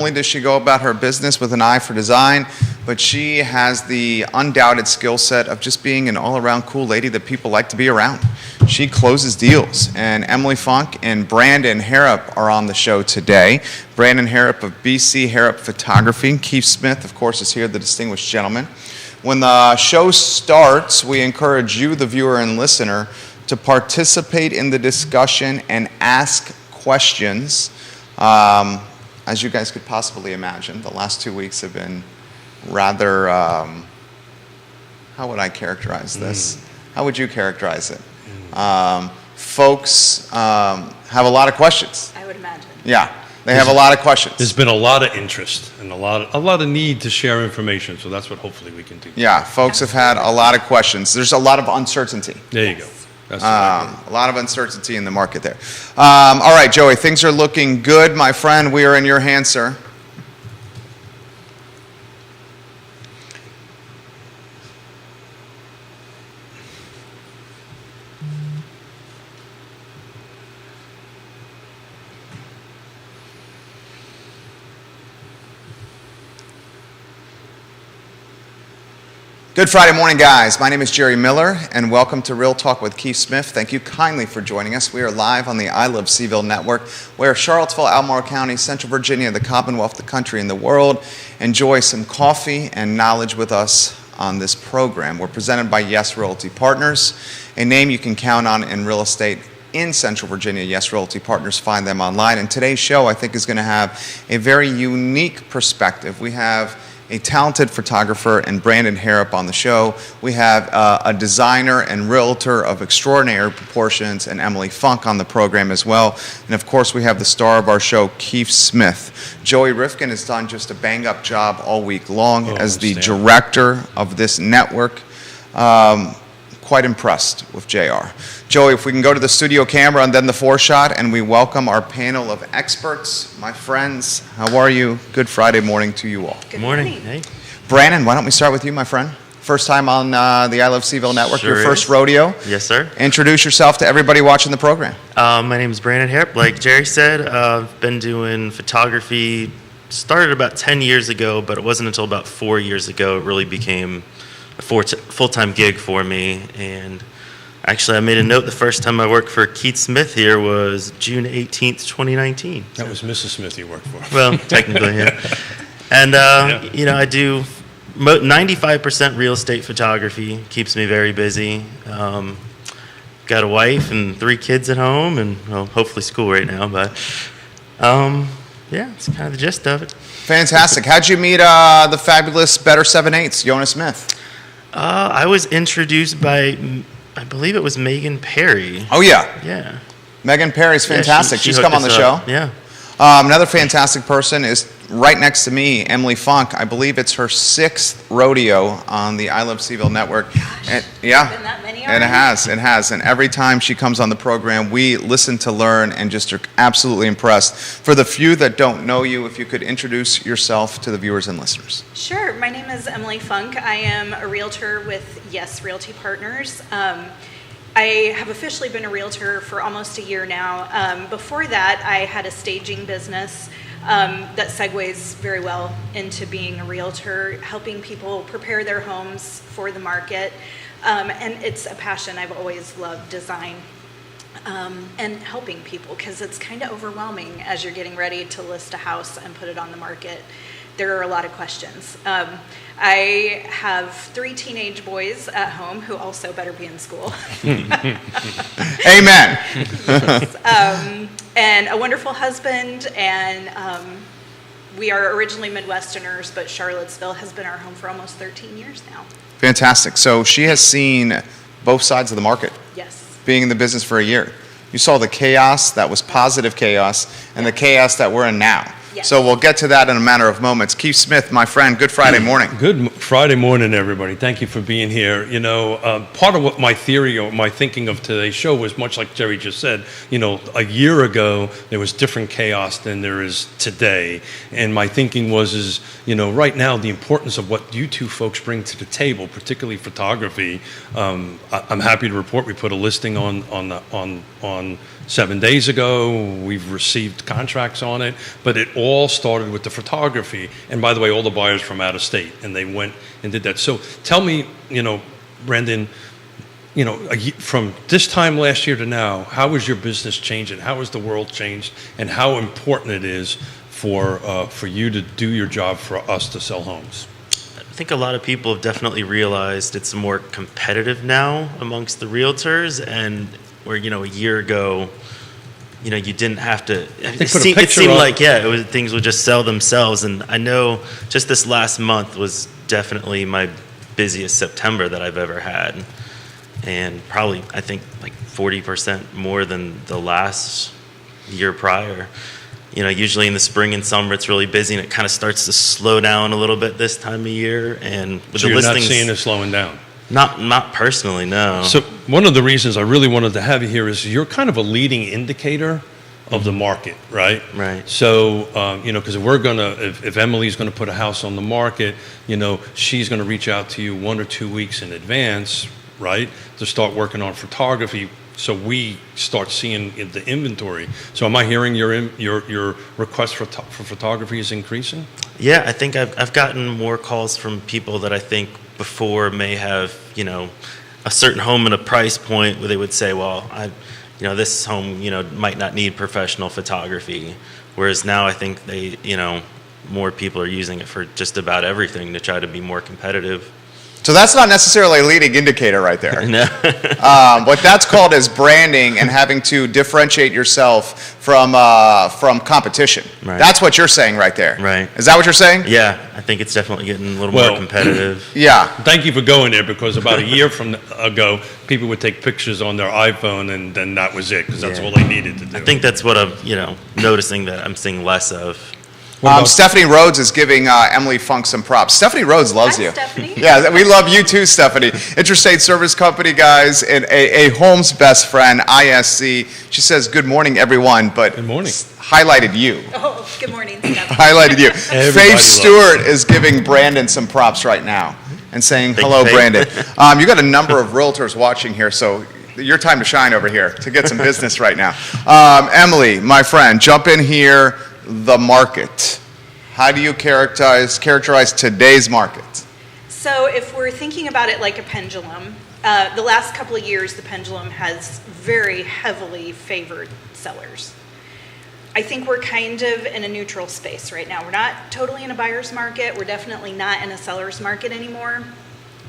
only does she go about her business with an eye for design, but she has the undoubted skill set of just being an all-around cool lady that people like to be around. She closes deals, and Emily Funk and Brandon Harrop are on the show today. Brandon Harrop of BC Harrop Photography. Keith Smith, of course, is here, the distinguished gentleman. When the show starts, we encourage you, the viewer and listener, to participate in the discussion and ask questions. As you guys could possibly imagine, the last 2 weeks have been rather, how would I characterize this? How would you characterize it? Folks have a lot of questions. I would imagine. Yeah, they have a lot of questions. There's been a lot of interest and a lot of need to share information, so that's what hopefully we can do. Yeah, folks have had a lot of questions. There's a lot of uncertainty. There you go. That's a lot of uncertainty in the market there. All right, Joey, things are looking good, my friend. We are in your hands, sir. Good Friday morning, guys. My name is Jerry Miller, and welcome to Real Talk with Keith Smith. Thank you kindly for joining us. We are live on the I Love Seville Network, where Charlottesville, Albemarle County, Central Virginia, the Commonwealth, the country, and the world enjoy some coffee and knowledge with us on this program. We're presented by Yes Realty Partners, a name you can count on in real estate in Central Virginia. Yes Realty Partners, find them online. And today's show, I think, is going to have a very unique perspective. We have a talented photographer and Brandon Harrop on the show. We have a designer and realtor of extraordinary proportions, and Emily Funk on the program as well. And of course, we have the star of our show, Keith Smith. Joey Rifkin has done just a bang-up job all week long as the director of this network. Quite impressed with JR. Joey, if we can go to the studio camera and then the four-shot, and we welcome our panel of experts. My friends, how are you? Good Friday morning to you all. Good morning. Hey. Brandon, why don't we start with you, my friend? First time on the I Love Seville Network, Sure your first is. rodeo. Yes, sir. Introduce yourself to everybody watching the program. My name is Brandon Harrop. Like Jerry said, I've been doing photography, started about 10 years ago, but it wasn't until about 4 years ago it really became a full-time gig for me. And actually, I made a note the first time I worked for Keith Smith here was June 18th, 2019. That was Mrs. Smith you worked for. Well, technically, yeah. And, you know, I do 95% real estate photography. Keeps me very busy. Got a wife and 3 kids at home, and well, hopefully school right now. But, yeah, it's kind of the gist of it. Fantastic. How'd you meet the fabulous Better 7/8, Yona Smith? I was introduced by, I believe it was Megan Perry. Oh, yeah. Yeah. Megan Perry's fantastic. Yeah, she She's come on hooked the us show. up. Yeah. Another fantastic person is right next to me, Emily Funk. I believe it's her 6th rodeo on the I Love Seville Network. Gosh, And, yeah, been that many and already? it has. And every time she comes on the program, we listen to learn and just are absolutely impressed. For the few that don't know you, if you could introduce yourself to the viewers and listeners. Sure. My name is Emily Funk. I am a realtor with Yes Realty Partners. I have officially been a realtor for almost a year now. Before that, I had a staging business that segues very well into being a realtor, helping people prepare their homes for the market. And it's a passion. I've always loved design and helping people, because it's kind of overwhelming as you're getting ready to list a house and put it on the market. There are a lot of questions. I have 3 teenage boys at home who also better be in school. Amen. And a wonderful husband, and we are originally Midwesterners, but Charlottesville has been our home for almost 13 years now. Fantastic. So she has seen both sides of the market, Yes. being in the business for a year. You saw the chaos that was positive chaos and the chaos that we're in now. Yes. So we'll get to that in a matter of moments. Keith Smith, my friend, good Friday morning. Good Friday morning, everybody. Thank you for being here. You know, part of what my theory or my thinking of today's show was much like Jerry just said. You know, a year ago, there was different chaos than there is today. And my thinking was, you know, right now, the importance of what you two folks bring to the table, particularly photography. I'm happy to report we put a listing on 7 days ago. We've received contracts on it, but it all started with the photography. And by the way, all the buyers from out of state, and they went and did that. So tell me, Brandon, from this time last year to now, how has your business changed and how has the world changed, and how important it is for you to do your job for us to sell homes? I think a lot of people have definitely realized it's more competitive now amongst the realtors, and where a year ago, you didn't have to. It seemed like things would just sell themselves. And I know just this last month was definitely my busiest September that I've ever had, and probably I think like 40% more than the last year prior. Usually in the spring and summer it's really busy, and it kind of starts to slow down a little bit this time of year. And with So the you're listings, not seeing it slowing down? Not personally, no. So one of the reasons I really wanted to have you here is you're kind of a leading indicator of the market, right? Right. So, because if Emily's going to put a house on the market, she's going to reach out to you 1 or 2 weeks in advance, right, to start working on photography. So we start seeing the inventory. So am I hearing your request for photography is increasing? Yeah, I think I've gotten more calls from people that I think before may have, a certain home and a price point where they would say, well, this home, might not need professional photography. Whereas now I think they, more people are using it for just about everything to try to be more competitive. So that's not necessarily a leading indicator right there. No. What that's called is branding and having to differentiate yourself from competition. Right. That's what you're saying right there. Right. Is that what you're saying? Yeah, I think it's definitely getting a little more competitive. Yeah. Thank you for going there, because about a year ago, people would take pictures on their iPhone, and then that was it, because that's all they needed to do. I think that's what I'm, noticing that I'm seeing less of. Stephanie Rhodes is giving Emily Funk some props. Stephanie Rhodes loves Hi, you. Stephanie. Yeah, we love you too, Stephanie. Interstate Service Company, guys, and a home's best friend, ISC. She says, good morning, everyone, but Good morning. Highlighted you. Oh, good morning, Stephanie. Highlighted you. Everybody Faith loves Stewart is giving Brandon some props right now and saying, Thank hello, you, Faith. Brandon. You got a number of realtors watching here, so your time to shine over here to get some business right now. Emily, my friend, jump in here, the market. How do you characterize today's market? So if we're thinking about it like a pendulum, the last couple of years, the pendulum has very heavily favored sellers. I think we're kind of in a neutral space right now. We're not totally in a buyer's market. We're definitely not in a seller's market anymore.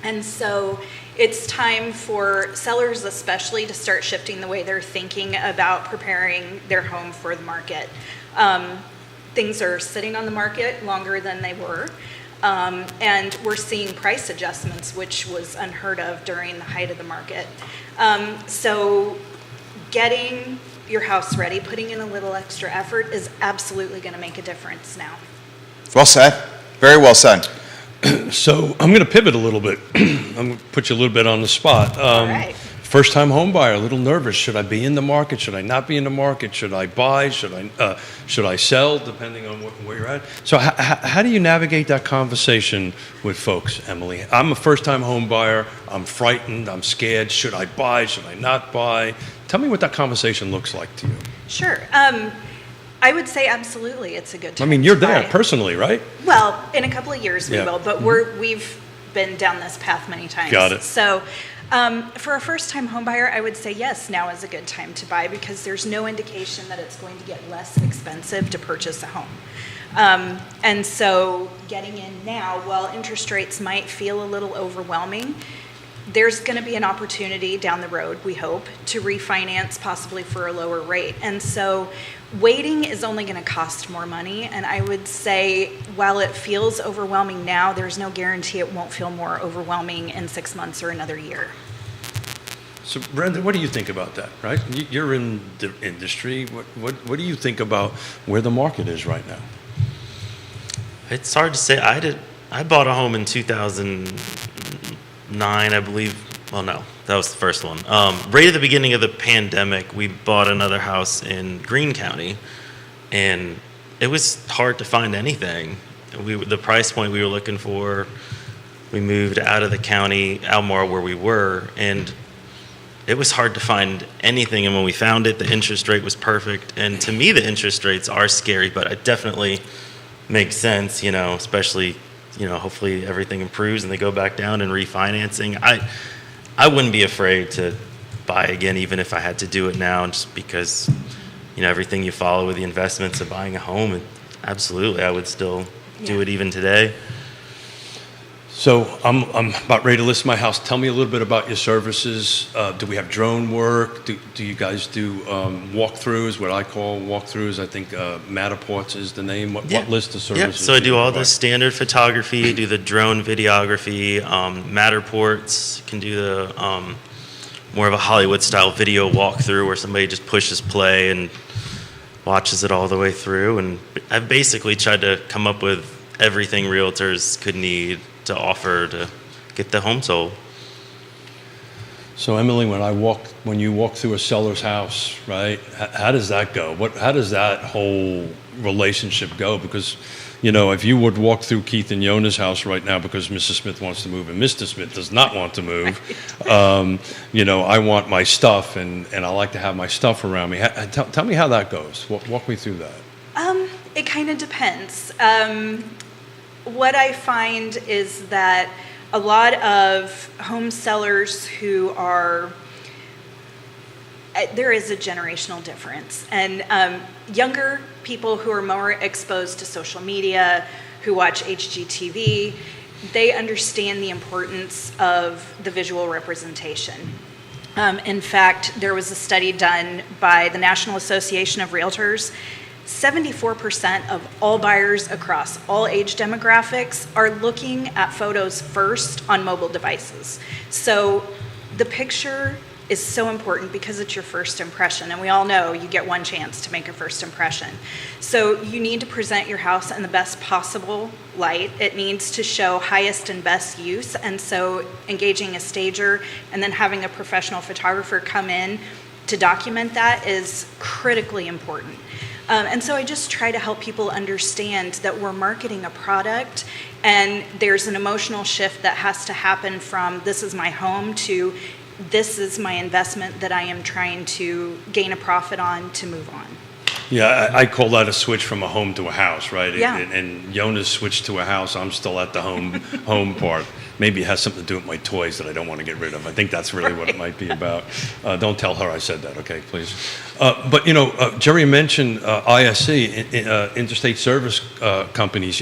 And so it's time for sellers especially to start shifting the way they're thinking about preparing their home for the market. Things are sitting on the market longer than they were, and we're seeing price adjustments, which was unheard of during the height of the market. So getting your house ready, putting in a little extra effort is absolutely going to make a difference now. Well said. Very well said. So I'm going to pivot a little bit. I'm going to put you a little bit on the spot. All right. First-time home buyer, a little nervous. Should I be in the market? Should I not be in the market? Should I buy? Should I sell? Depending on where you're at. So how do you navigate that conversation with folks, Emily? I'm a first-time home buyer. I'm frightened. I'm scared. Should I buy? Should I not buy? Tell me what that conversation looks like to you. Sure. I would say absolutely it's a good time. I mean, you're to there buy. personally, right? Well, in a couple of years we Yeah. will, but we've been down this path many times. Got it. So for a first-time home buyer, I would say yes, now is a good time to buy because there's no indication that it's going to get less expensive to purchase a home. And so getting in now, while interest rates might feel a little overwhelming, there's going to be an opportunity down the road, we hope, to refinance possibly for a lower rate. And so waiting is only going to cost more money. And I would say while it feels overwhelming now, there's no guarantee it won't feel more overwhelming in 6 months or another year. So, Brandon, what do you think about that, right? You're in the industry. What do you think about where the market is right now? It's hard to say. I bought a home in 2009, I believe. Well, no, that was the first one. Right at the beginning of the pandemic, we bought another house in Greene County, and it was hard to find anything. The price point we were looking for, we moved out of the county, Almar, where we were, and it was hard to find anything. And when we found it, the interest rate was perfect. And to me, the interest rates are scary, but it definitely makes sense, especially, hopefully everything improves and they go back down and refinancing. I wouldn't be afraid to buy again, even if I had to do it now, just because, everything you follow with the investments of buying a home, absolutely, I would still do it even today. So I'm about ready to list my house. Tell me a little bit about your services. Do we have drone work? Do you guys do walkthroughs, what I call walkthroughs? I think Matterports is the name. What list of services? So I do all the standard photography, do the drone videography, Matterports, can do the more of a Hollywood-style video walkthrough where somebody just pushes play and watches it all the way through. And I've basically tried to come up with everything realtors could need to offer to get the home sold. So Emily, when you walk through a seller's house, right? How does that go? How does that whole relationship go? Because, if you would walk through Keith and Yona's house right now because Mrs. Smith wants to move and Mr. Smith does not want to move, I want my stuff and I like to have my stuff around me. Tell me how that goes. Walk me through that. It kind of depends. What I find is that a lot of home sellers there is a generational difference. And younger people who are more exposed to social media, who watch HGTV, they understand the importance of the visual representation. In fact, there was a study done by the National Association of Realtors. 74% of all buyers across all age demographics are looking at photos first on mobile devices. So the picture is so important because it's your first impression, and we all know you get one chance to make a first impression. So you need to present your house in the best possible light. It needs to show highest and best use, and so engaging a stager and then having a professional photographer come in to document that is critically important. And so I just try to help people understand that we're marketing a product and there's an emotional shift that has to happen from this is my home to this is my investment that I am trying to gain a profit on to move on. Yeah, I call that a switch from a home to a house, right? Yeah. And Yona's switched to a house. I'm still at the home part. Maybe it has something to do with my toys that I don't want to get rid of. I think that's really what it might be about. Don't tell her I said that, okay, please. But, Jerry mentioned ISC, Interstate Service Companies.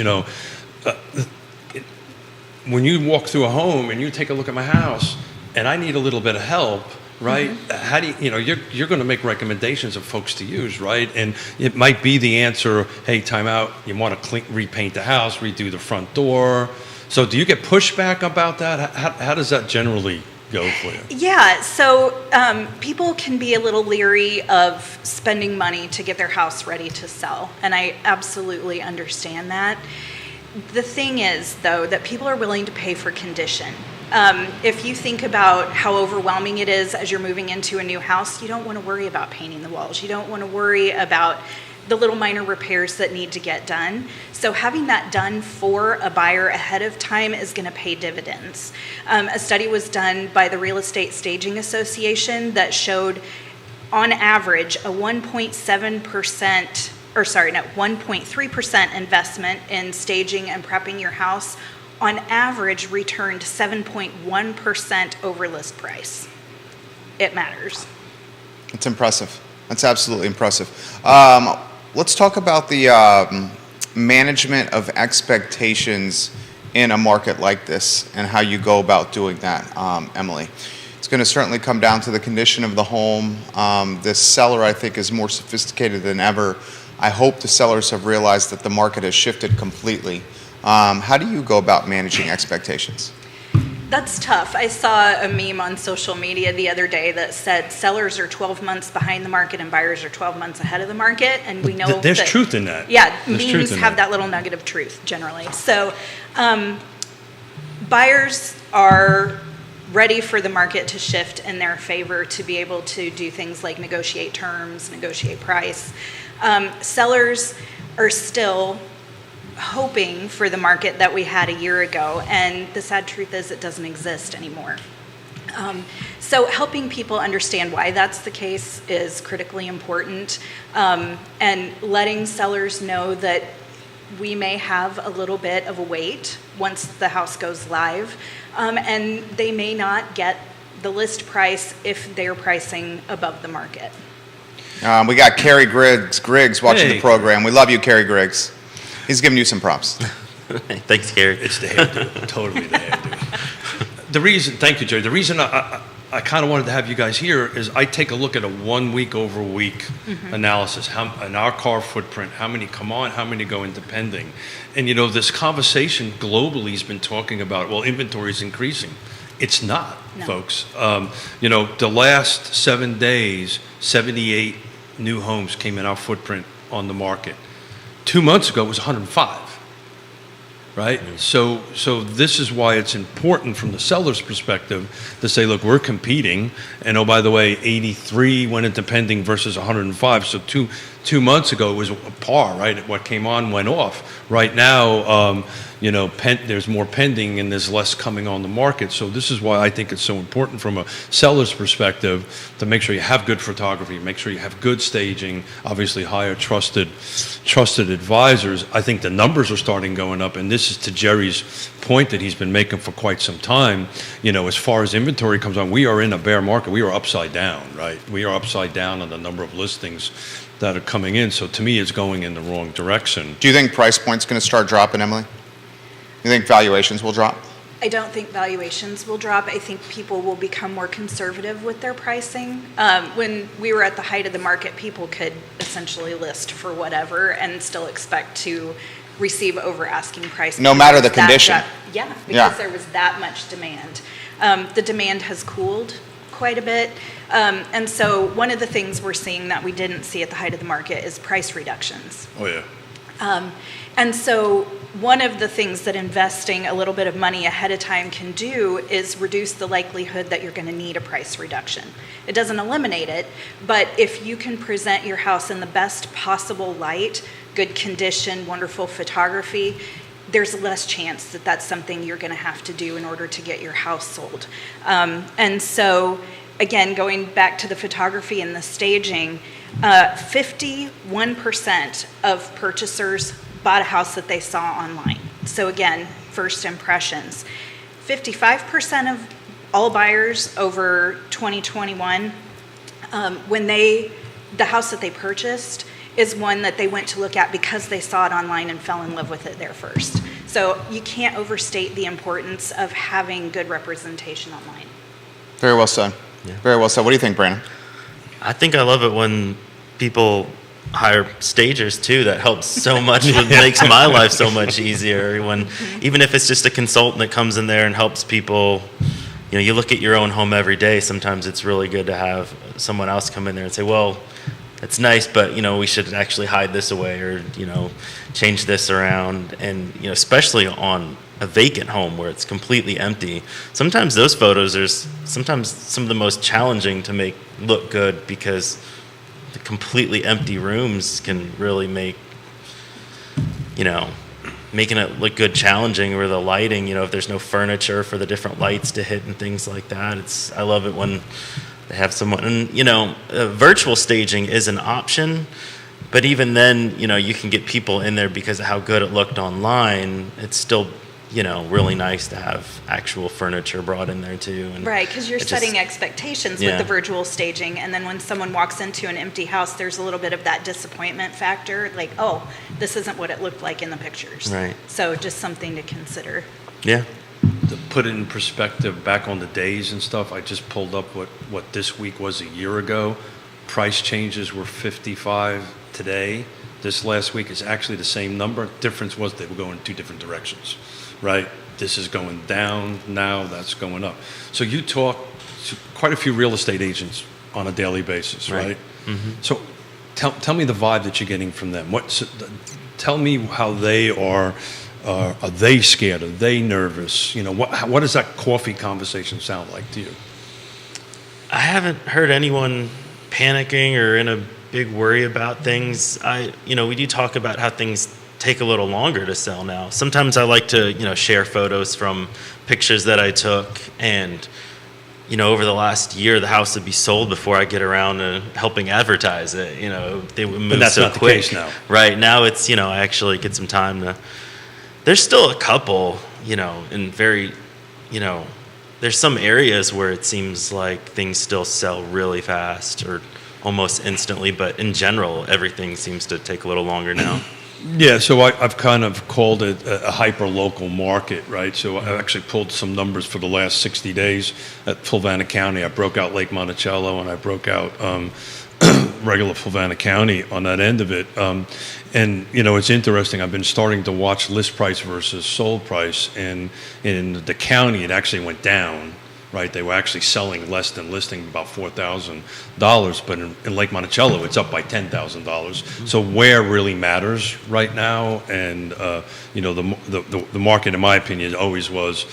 When you walk through a home and you take a look at my house and I need a little bit of help, right? Mm-hmm. How do you're going to make recommendations of folks to use, right? And it might be the answer, hey, time out, you want to repaint the house, redo the front door. So do you get pushback about that? How does that generally go for you? Yeah, so people can be a little leery of spending money to get their house ready to sell, and I absolutely understand that. The thing is, though, that people are willing to pay for condition. If you think about how overwhelming it is as you're moving into a new house, you don't want to worry about painting the walls. You don't want to worry about the little minor repairs that need to get done. So having that done for a buyer ahead of time is going to pay dividends. A study was done by the Real Estate Staging Association that showed on average a 1.3% investment in staging and prepping your house on average returned 7.1% over list price. It matters. It's impressive. That's absolutely impressive. Let's talk about the management of expectations in a market like this and how you go about doing that, Emily. It's going to certainly come down to the condition of the home. This seller, I think, is more sophisticated than ever. I hope the sellers have realized that the market has shifted completely. How do you go about managing expectations? That's tough. I saw a meme on social media the other day that said sellers are 12 months behind the market and buyers are 12 months ahead of the market. And we know there's truth in that. Yeah, memes have that little nugget of truth generally. So buyers are ready for the market to shift in their favor to be able to do things like negotiate terms, negotiate price. Sellers are still hoping for the market that we had a year ago, and the sad truth is it doesn't exist anymore. So helping people understand why that's the case is critically important, and letting sellers know that we may have a little bit of a wait once the house goes live, and they may not get the list price if they're pricing above the market. We got Kerry Griggs watching Hey. the program. We love you, Kerry Griggs. He's giving you some props. Thanks, Gary. It's the hairdo, totally the hairdo. Thank you, Jerry. The reason I kind of wanted to have you guys here is I take a look at a 1 week over week analysis, in our car footprint, how many come on, how many go into pending. And this conversation globally has been talking about, well, inventory is increasing. It's not, No. folks. The last 7 days, 78 new homes came in our footprint on the market. 2 months ago, it was 105. Right? So this is why it's important from the seller's perspective to say, look, we're competing, and oh, by the way, 83 went into pending versus 105. So two months ago it was a par, right? What came on went off. Right now, there's more pending and there's less coming on the market. So this is why I think it's so important from a seller's perspective to make sure you have good photography, make sure you have good staging, obviously hire trusted advisors. I think the numbers are starting going up, and this is to Jerry's point that he's been making for quite some time. As far as inventory comes on, we are in a bear market. We are upside down, right? We are upside down on the number of listings that are coming in. So to me, it's going in the wrong direction. Do you think price point's going to start dropping, Emily? You think valuations will drop? I don't think valuations will drop. I think people will become more conservative with their pricing. When we were at the height of the market, people could essentially list for whatever and still expect to receive over asking price. No matter the condition. Because there was that much demand. The demand has cooled quite a bit. And so one of the things we're seeing that we didn't see at the height of the market is price reductions. Oh, yeah. And so one of the things that investing a little bit of money ahead of time can do is reduce the likelihood that you're going to need a price reduction. It doesn't eliminate it, but if you can present your house in the best possible light, good condition, wonderful photography, there's less chance that that's something you're going to have to do in order to get your house sold. And so, again, going back to the photography and the staging, 51% of purchasers bought a house that they saw online. So again, first impressions. 55% of all buyers over 2021, the house that they purchased is one that they went to look at because they saw it online and fell in love with it there first. So you can't overstate the importance of having good representation online. Very well said. Yeah. Very well said. What do you think, Brandon? I think I love it when people hire stagers too. That helps so much. It makes my life so much easier. When even if it's just a consultant that comes in there and helps people, you look at your own home every day. Sometimes it's really good to have someone else come in there and say, well, it's nice, but we should actually hide this away, or change this around. And especially on a vacant home where it's completely empty, sometimes those photos are sometimes some of the most challenging to make look good, because the completely empty rooms can really make making it look good challenging, or the lighting, if there's no furniture for the different lights to hit and things like that. I love it when they have someone, and virtual staging is an option, but even then, you can get people in there because of how good it looked online. It's still really nice to have actual furniture brought in there too. And right, because you're setting expectations with the virtual staging, and then when someone walks into an empty house, there's a little bit of that disappointment factor, like, oh, this isn't what it looked like in the pictures. Right. So just something to consider. Yeah. To put it in perspective, back on the days and stuff, I just pulled up what this week was a year ago. Price changes were 55 today. This last week is actually the same number. Difference was they were going in two different directions, right? This is going down now, that's going up. So you talk to quite a few real estate agents on a daily basis, right? Mm-hmm. So tell me the vibe that you're getting from them. Tell me how they are. Are they scared? Are they nervous? What does that coffee conversation sound like to you? I haven't heard anyone panicking or in a big worry about things. We do talk about how things take a little longer to sell now. Sometimes I like to, share photos from pictures that I took, and over the last year, the house would be sold before I get around to helping advertise it. They would move But that's so not quick. the case now. Right now, it's I actually get some time to. There's still a couple, in very, there's some areas where it seems like things still sell really fast or almost instantly, but in general, everything seems to take a little longer now. Yeah, so I've kind of called it a hyper-local market, right? So I actually pulled some numbers for the last 60 days at Fulvana County. I broke out Lake Monticello and I broke out regular Fulvana County on that end of it. And, it's interesting. I've been starting to watch list price versus sold price. And in the county, it actually went down. Right, they were actually selling less than listing, about $4,000. But in Lake Monticello, it's up by $10,000. So where really matters right now, and the market, in my opinion, always was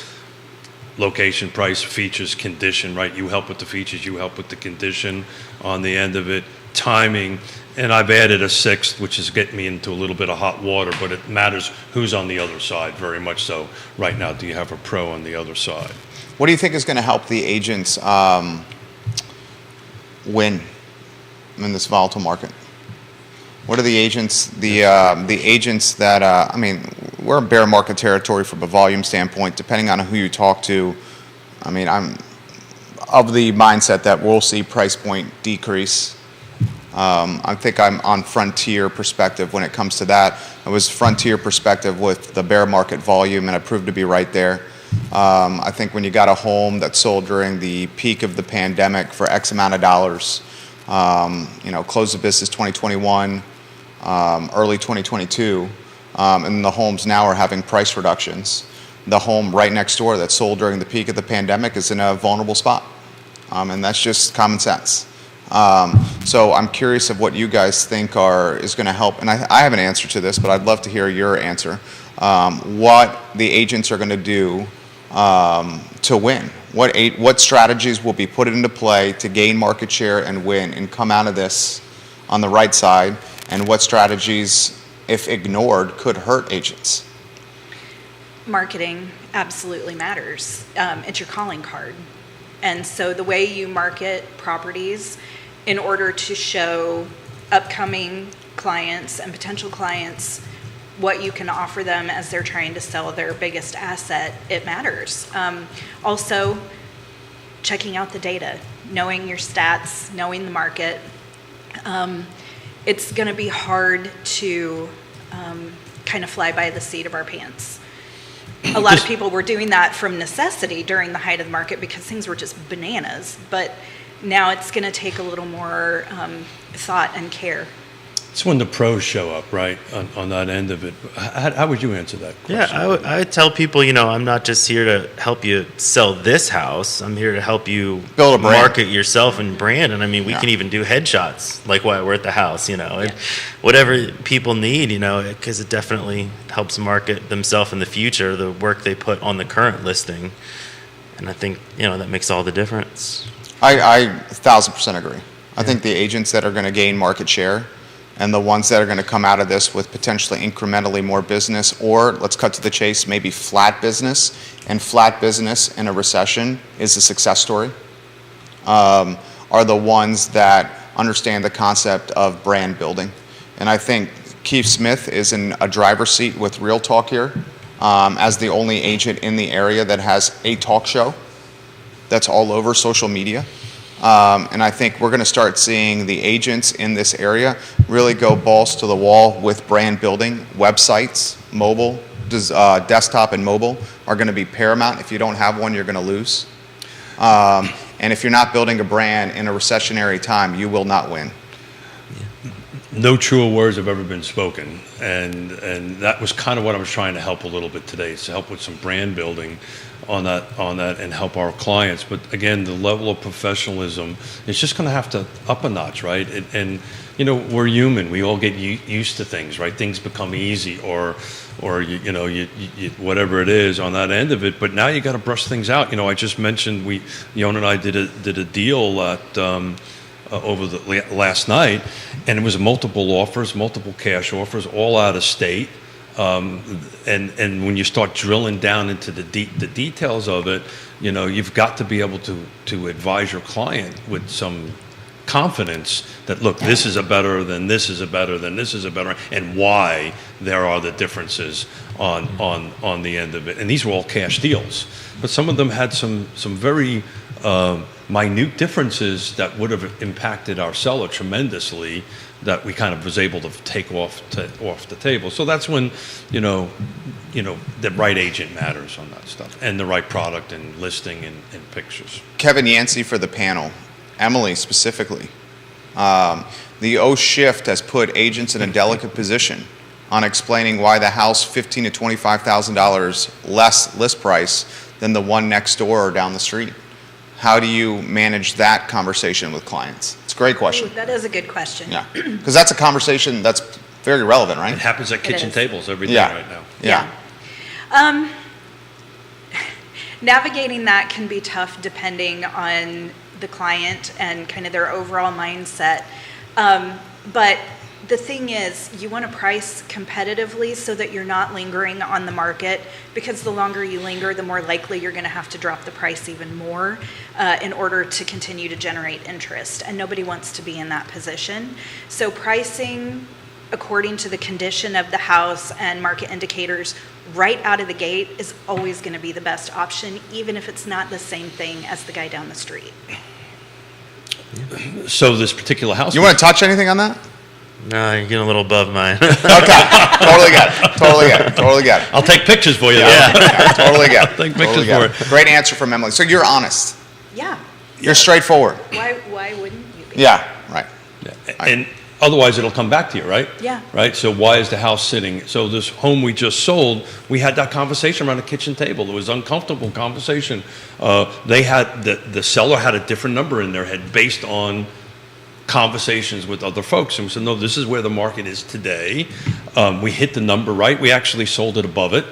location, price, features, condition. Right, you help with the features, you help with the condition on the end of it, timing. And I've added a sixth, which is getting me into a little bit of hot water. But it matters who's on the other side, very much so. Right now, do you have a pro on the other side? What do you think is going to help the agents win in this volatile market? What are the agents, the agents that, we're in bear market territory from a volume standpoint, depending on who you talk to. I'm of the mindset that we'll see price point decrease. I think I'm on frontier perspective when it comes to that. I was frontier perspective with the bear market volume, and I proved to be right there. I think when you got a home that sold during the peak of the pandemic for X amount of dollars, close of business 2021, early 2022, and the homes now are having price reductions. The home right next door that sold during the peak of the pandemic is in a vulnerable spot, and that's just common sense. So I'm curious of what you guys think is going to help, and I have an answer to this, but I'd love to hear your answer. What the agents are going to do to win. What strategies will be put into play to gain market share and win and come out of this on the right side, and what strategies, if ignored, could hurt agents? Marketing absolutely matters. It's your calling card. And so the way you market properties in order to show upcoming clients and potential clients what you can offer them as they're trying to sell their biggest asset, it matters. Also, checking out the data, knowing your stats, knowing the market. It's going to be hard to kind of fly by the seat of our pants. A lot of people were doing that from necessity during the height of the market because things were just bananas. But now it's going to take a little more thought and care. It's when the pros show up, right, on that end of it. How would you answer that question? Yeah, I would tell people, I'm not just here to help you sell this house. I'm here to help you build a brand, market yourself and brand. And we can even do headshots like while we're at the house, and whatever people need, because it definitely helps market themselves in the future, the work they put on the current listing. And I think, that makes all the difference. I 1,000% agree. I think the agents that are going to gain market share and the ones that are going to come out of this with potentially incrementally more business, or let's cut to the chase, maybe flat business, and flat business in a recession is a success story, are the ones that understand the concept of brand building. And I think Keith Smith is in a driver's seat with Real Talk here as the only agent in the area that has a talk show that's all over social media. And I think we're going to start seeing the agents in this area really go balls to the wall with brand building. Websites, mobile, desktop and mobile are going to be paramount. If you don't have one, you're going to lose. And if you're not building a brand in a recessionary time, you will not win. No truer words have ever been spoken, and that was kind of what I was trying to help a little bit today, is to help with some brand building on that and help our clients. But again, the level of professionalism is just going to have to up a notch, right? And we're human. We all get used to things, right? Things become easy, or you whatever it is on that end of it. But now you got to brush things out. I just mentioned Yon and I did a deal at over the last night, and it was multiple offers, multiple cash offers, all out of state. And when you start drilling down into the details of it, you've got to be able to advise your client with some confidence that, look, this is a better than this is a better than this is a better, and why there are the differences on the end of it. And these were all cash deals, but some of them had some very minute differences that would have impacted our seller tremendously, that we kind of was able to take off the table. So that's when the right agent matters on that stuff, and the right product and listing and pictures. Kevin Yancey for the panel, Emily specifically. The O shift has put agents in a delicate position on explaining why the house $15,000 to $25,000 less list price than the one next door or down the street. How do you manage that conversation with clients? It's a great question. Ooh, that is a good question. Yeah, because that's a conversation that's very relevant, right? It happens at kitchen tables every day right now. Yeah. Navigating that can be tough depending on the client and kind of their overall mindset. But the thing is, you want to price competitively so that you're not lingering on the market, because the longer you linger, the more likely you're going to have to drop the price even more in order to continue to generate interest. And nobody wants to be in that position. So pricing according to the condition of the house and market indicators right out of the gate is always going to be the best option, even if it's not the same thing as the guy down the street. So this particular house... You want to touch anything on that? No, you're getting a little above mine. Okay, totally get it. I'll take pictures for you. Yeah, totally get it. Take Totally pictures get for it. Great answer from Emily. So you're honest. Yeah. You're straightforward. Why wouldn't you be? Yeah, right. Yeah. And otherwise it'll come back to you, right? Yeah. Right? So why is the house sitting? So this home we just sold, we had that conversation around the kitchen table. It was an uncomfortable conversation. They had, the seller had a different number in their head based on conversations with other folks, and we said, no, this is where the market is today. We hit the number right. We actually sold it above it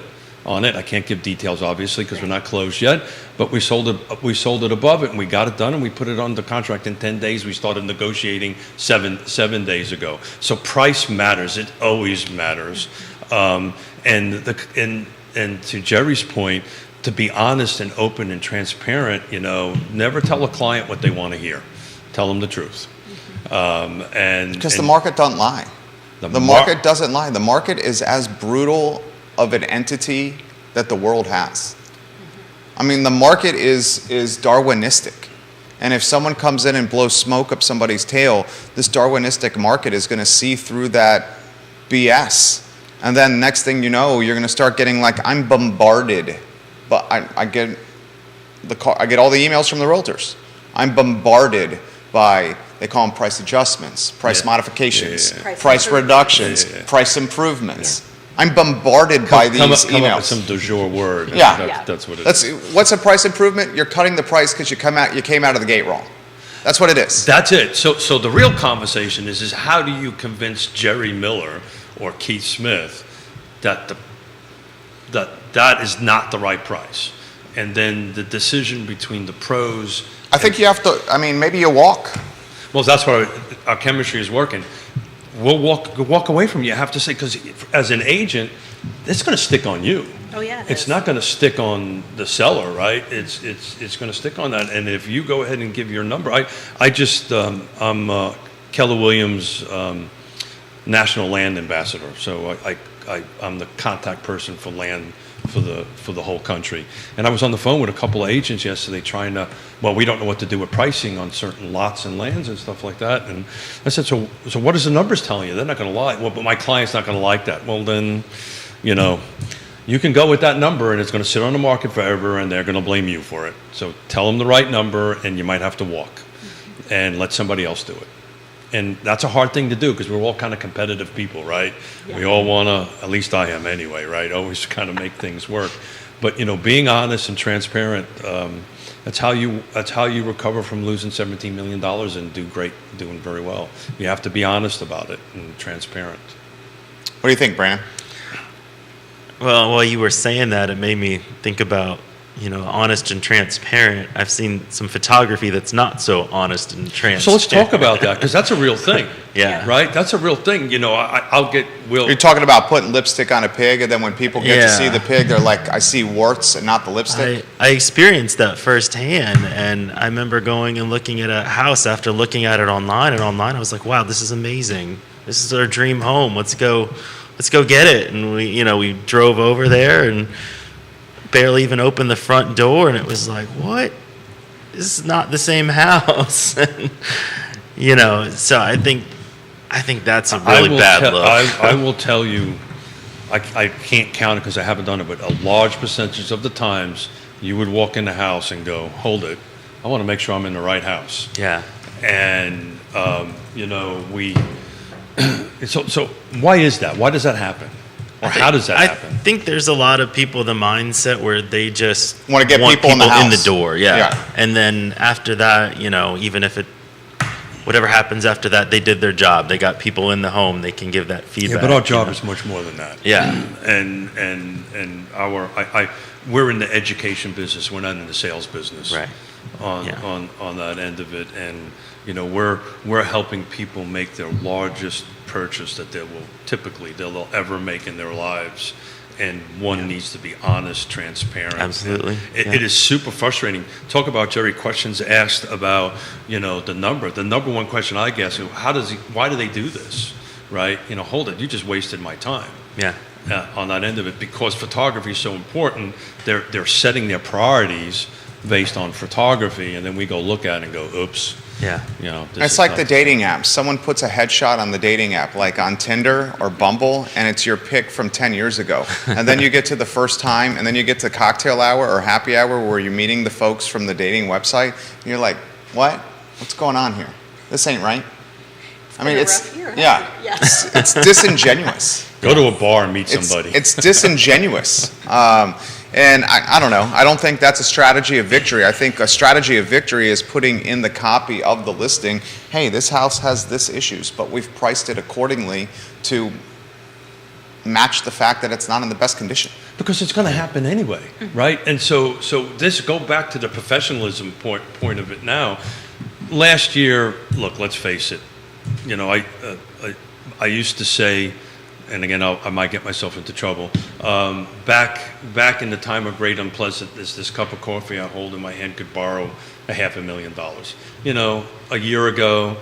on it. I can't give details, obviously, because we're not closed yet, but we sold it above it, and we got it done, and we put it under contract in 10 days. We started negotiating seven days ago. So price matters. It always matters. And to Jerry's point, to be honest and open and transparent, never tell a client what they want to hear. Tell them the truth. Because the market doesn't lie. The market doesn't lie. The market is as brutal of an entity that the world has. I mean, the market is Darwinistic. And if someone comes in and blows smoke up somebody's tail, this Darwinistic market is going to see through that BS. And then next thing you know, you're going to start getting I'm bombarded. But I get all the emails from the realtors. I'm bombarded by, they call them price adjustments, price modifications, price reductions, price improvements. I'm bombarded by these emails. Come up with some du jour word. That's what it is. What's a price improvement? You're cutting the price because you came out of the gate wrong. That's what it is. That's it. So the real conversation is how do you convince Jerry Miller or Keith Smith that that is not the right price? And then the decision between the pros. I think you have to, maybe you walk. Well, that's where our chemistry is working. We'll walk away from you. I have to say, because as an agent, it's going to stick on you. Oh yeah. It's not going to stick on the seller, right? It's going to stick on that. And if you go ahead and give your number, I'm Keller Williams National Land Ambassador, so I'm the contact person for land for the whole country. And I was on the phone with a couple of agents yesterday we don't know what to do with pricing on certain lots and lands and stuff like that. And I said, so what is the numbers telling you? They're not going to lie. Well, but my client's not going to like that. Well, then, you can go with that number and it's going to sit on the market forever and they're going to blame you for it. So tell them the right number and you might have to walk and let somebody else do it. And that's a hard thing to do because we're all kind of competitive people, right? Yeah. We all want to, at least I am anyway, right? Always kind of make things work. But, being honest and transparent, that's how you recover from losing $17 million and doing very well. You have to be honest about it and transparent. What do you think, Brandon? Well, while you were saying that, it made me think about honest and transparent. I've seen some photography that's not so honest and transparent. So let's talk about that, because that's a real thing. Yeah. Right? That's a real thing. You're talking about putting lipstick on a pig, and then when people get to see the pig, they're like, I see warts and not the lipstick? I experienced that firsthand, and I remember going and looking at a house after looking at it online, and online I was like, wow, this is amazing. This is our dream home. Let's go get it. And we drove over there and barely even opened the front door, and it was like, what? This is not the same house. So I think that's a really bad look. I will tell you, I can't count it because I haven't done it, but a large percentage of the times you would walk in the house and go, hold it, I want to make sure I'm in the right house. Yeah. And so why is that? Why does that happen? Or how does that happen? I think there's a lot of people, the mindset where they just want to get people in the house. In the door, yeah. And then after that, even if whatever happens after that, they did their job. They got people in the home. They can give that feedback. Yeah, but our job is much more than that. Yeah. And we're in the education business. We're not in the sales business. Right. On that end of it, and we're helping people make their largest purchase that they'll ever make in their lives, and one needs to be honest, transparent. Absolutely. It is super frustrating. Talk about, Jerry, questions asked about the number. The number one question I guess is, why do they do this? Right? Hold it, you just wasted my time. Yeah. On that end of it, because photography is so important, they're setting their priorities based on photography, and then we go look at it and go, oops. Yeah. It's like the dating apps. Someone puts a headshot on the dating app, like on Tinder or Bumble, and it's your pic from 10 years ago. And then you get to the first time, and then you get to cocktail hour or happy hour where you're meeting the folks from the dating website, and you're like, what? What's going on here? This ain't right. It's disingenuous. Go to a bar and meet somebody. It's disingenuous. And I don't know. I don't think that's a strategy of victory. I think a strategy of victory is putting in the copy of the listing, hey, this house has this issues, but we've priced it accordingly to match the fact that it's not in the best condition. Because it's going to happen anyway, right? And so this, go back to the professionalism point of it now. Last year, look, let's face it, I used to say, and again, I might get myself into trouble. Back in the time of great unpleasantness, this cup of coffee I hold in my hand could borrow $500,000. A year ago,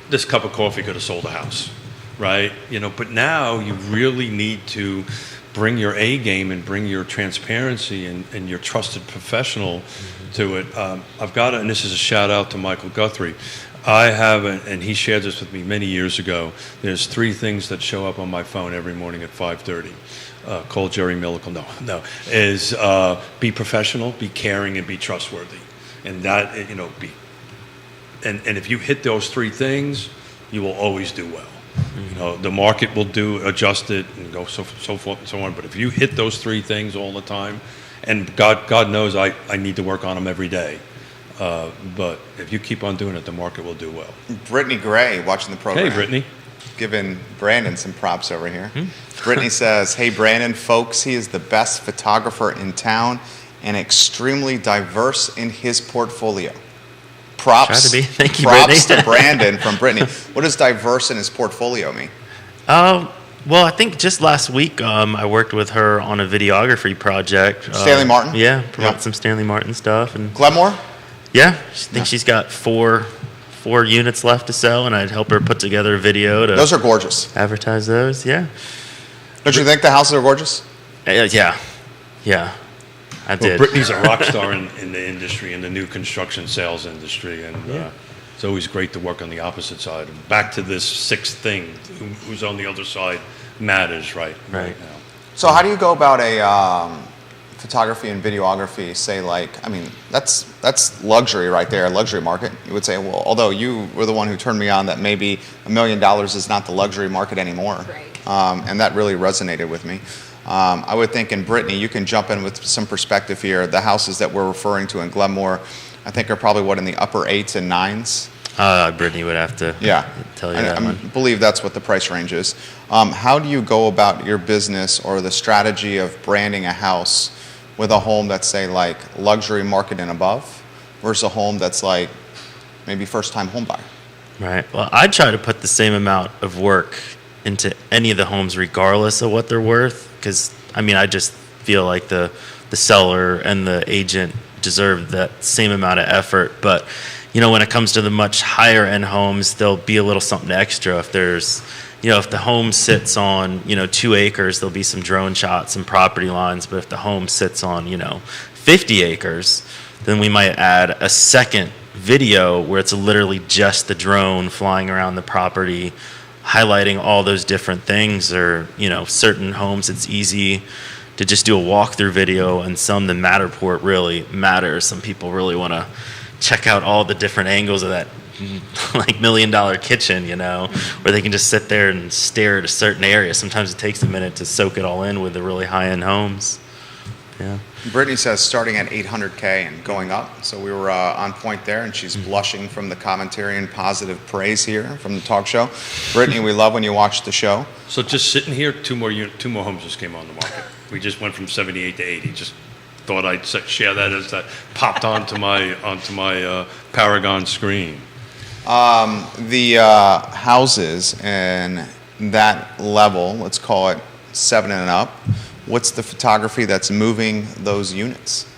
this cup of coffee could have sold a house, right? But now you really need to bring your A game and bring your transparency and your trusted professional to it. I've got and this is a shout out to Michael Guthrie. I have, and he shared this with me many years ago. There's 3 things that show up on my phone every morning at 5:30. Call Jerry Millical. No. Is be professional, be caring, and be trustworthy. And that, and if you hit those 3 things, you will always do well. The market will adjust it and go so forth and so on. But if you hit those 3 things all the time, and God knows I need to work on them every day. But if you keep on doing it, the market will do well. Brittany Gray watching the program. Hey, Brittany. Giving Brandon some props over here. Brittany says, hey, Brandon, folks, he is the best photographer in town and extremely diverse in his portfolio. Props. Try to be. Thank you, props Brittany. to Brandon from Brittany. What does diverse in his portfolio mean? Well, I think just last week I worked with her on a videography project. Stanley Martin? Yeah, promote some Stanley Martin stuff. And Glenmore? Yeah, I think she's got four units left to sell, and I'd help her put together a video to. Those are gorgeous. Advertise those, yeah. Don't you think the houses are gorgeous? Yeah, I did. Brittany's a rock star in the industry, in the new construction sales industry, and it's always great to work on the opposite side. Back to this 6th thing, who's on the other side matters right now. So how do you go about a photography and videography, say, that's luxury right there, luxury market? You would say, well, although you were the one who turned me on that maybe $1 million is not the luxury market anymore. Right. And that really resonated with me. I would think in Brittany, you can jump in with some perspective here. The houses that we're referring to in Glenmore, I think are probably in the upper 8s and 9s. Brittany would have to tell you that one. I believe that's what the price range is. How do you go about your business or the strategy of branding a house with a home that's, say, like luxury market and above versus a home that's like maybe first-time home buyer? Right. Well, I try to put the same amount of work into any of the homes regardless of what they're worth, because, I mean, I just feel like the seller and the agent deserve that same amount of effort. But, you know, when it comes to the much higher end homes, there'll be a little something extra. If there's, you know, if the home sits on, 2 acres, there'll be some drone shots and property lines. But if the home sits on, 50 acres, then we might add a second video where it's literally just the drone flying around the property, highlighting all those different things. Or, certain homes, it's easy to just do a walkthrough video, and some, the Matterport really matters. Some people really want to check out all the different angles of that like $1 million kitchen, where they can just sit there and stare at a certain area. Sometimes it takes a minute to soak it all in with the really high-end homes. Yeah. Brittany says starting at 800K and going up. So we were on point there, and she's blushing from the commentary and positive praise here from the talk show. Brittany, we love when you watch the show. So just sitting here, two more homes just came on the market. We just went from 78 to 80. Just thought I'd share that as that popped onto my Paragon screen. The houses and that level, let's call it 7 and up, what's the photography that's moving those units?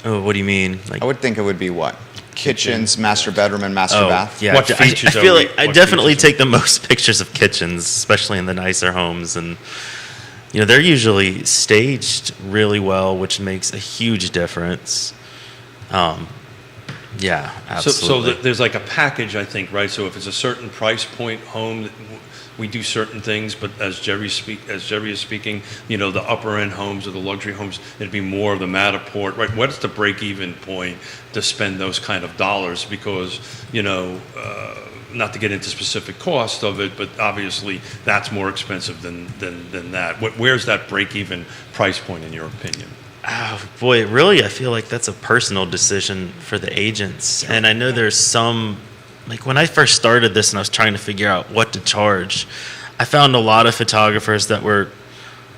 Oh, what do you mean? I would think it would be what? Kitchens, master bedroom, and master bath? Yeah. What features I feel are we- like I what definitely features are- take the most pictures of kitchens, especially in the nicer homes. And, they're usually staged really well, which makes a huge difference. Yeah, absolutely. So there's like a package, I think, right? So if it's a certain price point home, we do certain things. But as Jerry is speaking, the upper end homes or the luxury homes, it'd be more of the Matterport, right? What is the break even point to spend those kind of dollars? Because not to get into specific cost of it, but obviously that's more expensive than that. Where's that break even price point in your opinion? Oh, boy, really, I feel like that's a personal decision for the agents. And I know there's some, like when I first started this and I was trying to figure out what to charge, I found a lot of photographers that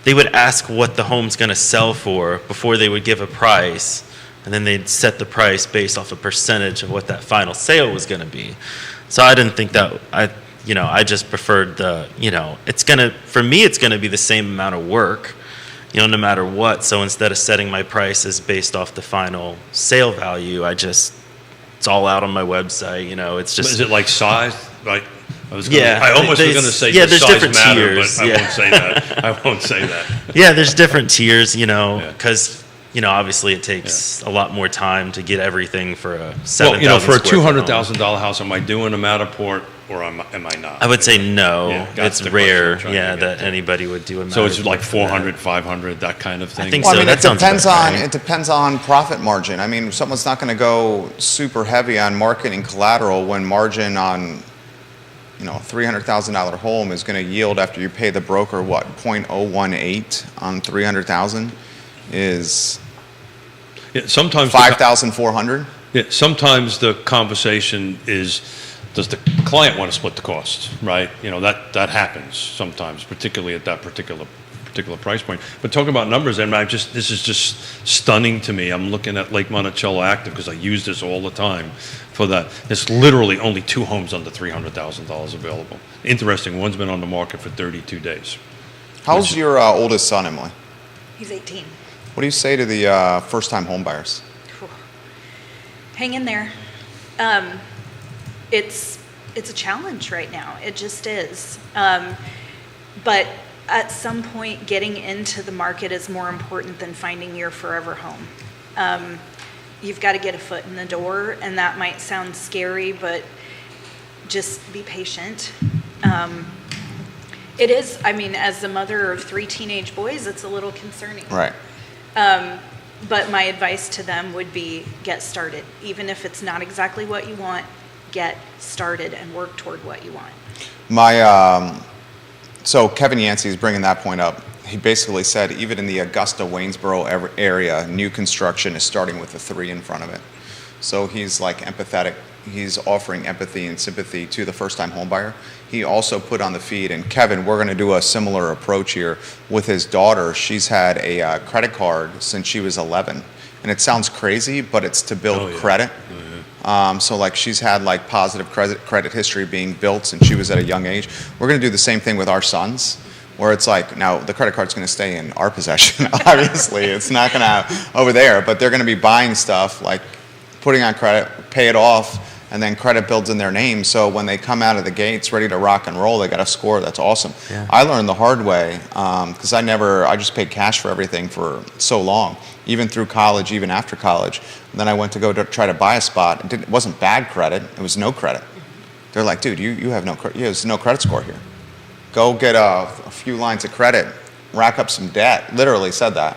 they would ask what the home's going to sell for before they would give a price. And then they'd set the price based off a percentage of what that final sale was going to be. So I didn't think that, I just preferred for me, it's going to be the same amount of work, no matter what. So instead of setting my prices based off the final sale value, it's all out on my website. It's just. Is it like size? Like I almost was going to say there's size different matter, tiers. but I won't say that. I won't say that. Yeah, there's different tiers, because obviously it takes a lot more time to get everything for a $7,000 for a $200,000 $200,000 house, am I doing a Matterport or am I not? I would say no. Yeah, that's it's the rare, question I'm trying to get that to. anybody would do a Matterport. So it's like for that. 400, 500, that kind of thing? I think Well, so. I mean, That sounds about right. it depends on profit margin. I mean, someone's not going to go super heavy on marketing collateral when margin on, a $300,000 home is going to yield after you pay the broker, what, 0.018 on 300,000 is Yeah, sometimes 5,400. sometimes the conversation is, does the client want to split the cost, right? That happens sometimes, particularly at that particular price point. But talking about numbers, and this is just stunning to me. I'm looking at Lake Monticello Active because I use this all the time for that. There's literally only 2 homes under $300,000 available. Interesting. One's been on the market for 32 days. How's your oldest son, Emily? He's 18. What do you say to the first-time home buyers? Hang in there. It's a challenge right now. It just is. But at some point, getting into the market is more important than finding your forever home. You've got to get a foot in the door, and that might sound scary, but just be patient. It is, as the mother of 3 teenage boys, it's a little concerning. Right. But my advice to them would be get started. Even if it's not exactly what you want, get started and work toward what you want. So Kevin Yancey is bringing that point up. He basically said even in the Augusta-Waynesboro area, new construction is starting with a 3 in front of it. So he's like empathetic he's offering empathy and sympathy to the first-time homebuyer, he also put on the feed, and Kevin, we're going to do a similar approach here with his daughter. She's had a credit card since she was 11, and it sounds crazy, but it's to build credit. So like she's had like positive credit history being built since she was at a young age. We're going to do the same thing with our sons, where it's like, now the credit card's going to stay in our possession, obviously. It's not going to over there, but they're going to be buying stuff, like putting on credit, pay it off, and then credit builds in their name. So when they come out of the gates ready to rock and roll, they got a score that's awesome. Yeah. I learned the hard way because I just paid cash for everything for so long, even through college, even after college. And then I went to go to try to buy a spot. It wasn't bad credit, it was no credit. They're like, dude, you have no credit score here. Go get a few lines of credit, rack up some debt. Literally said that.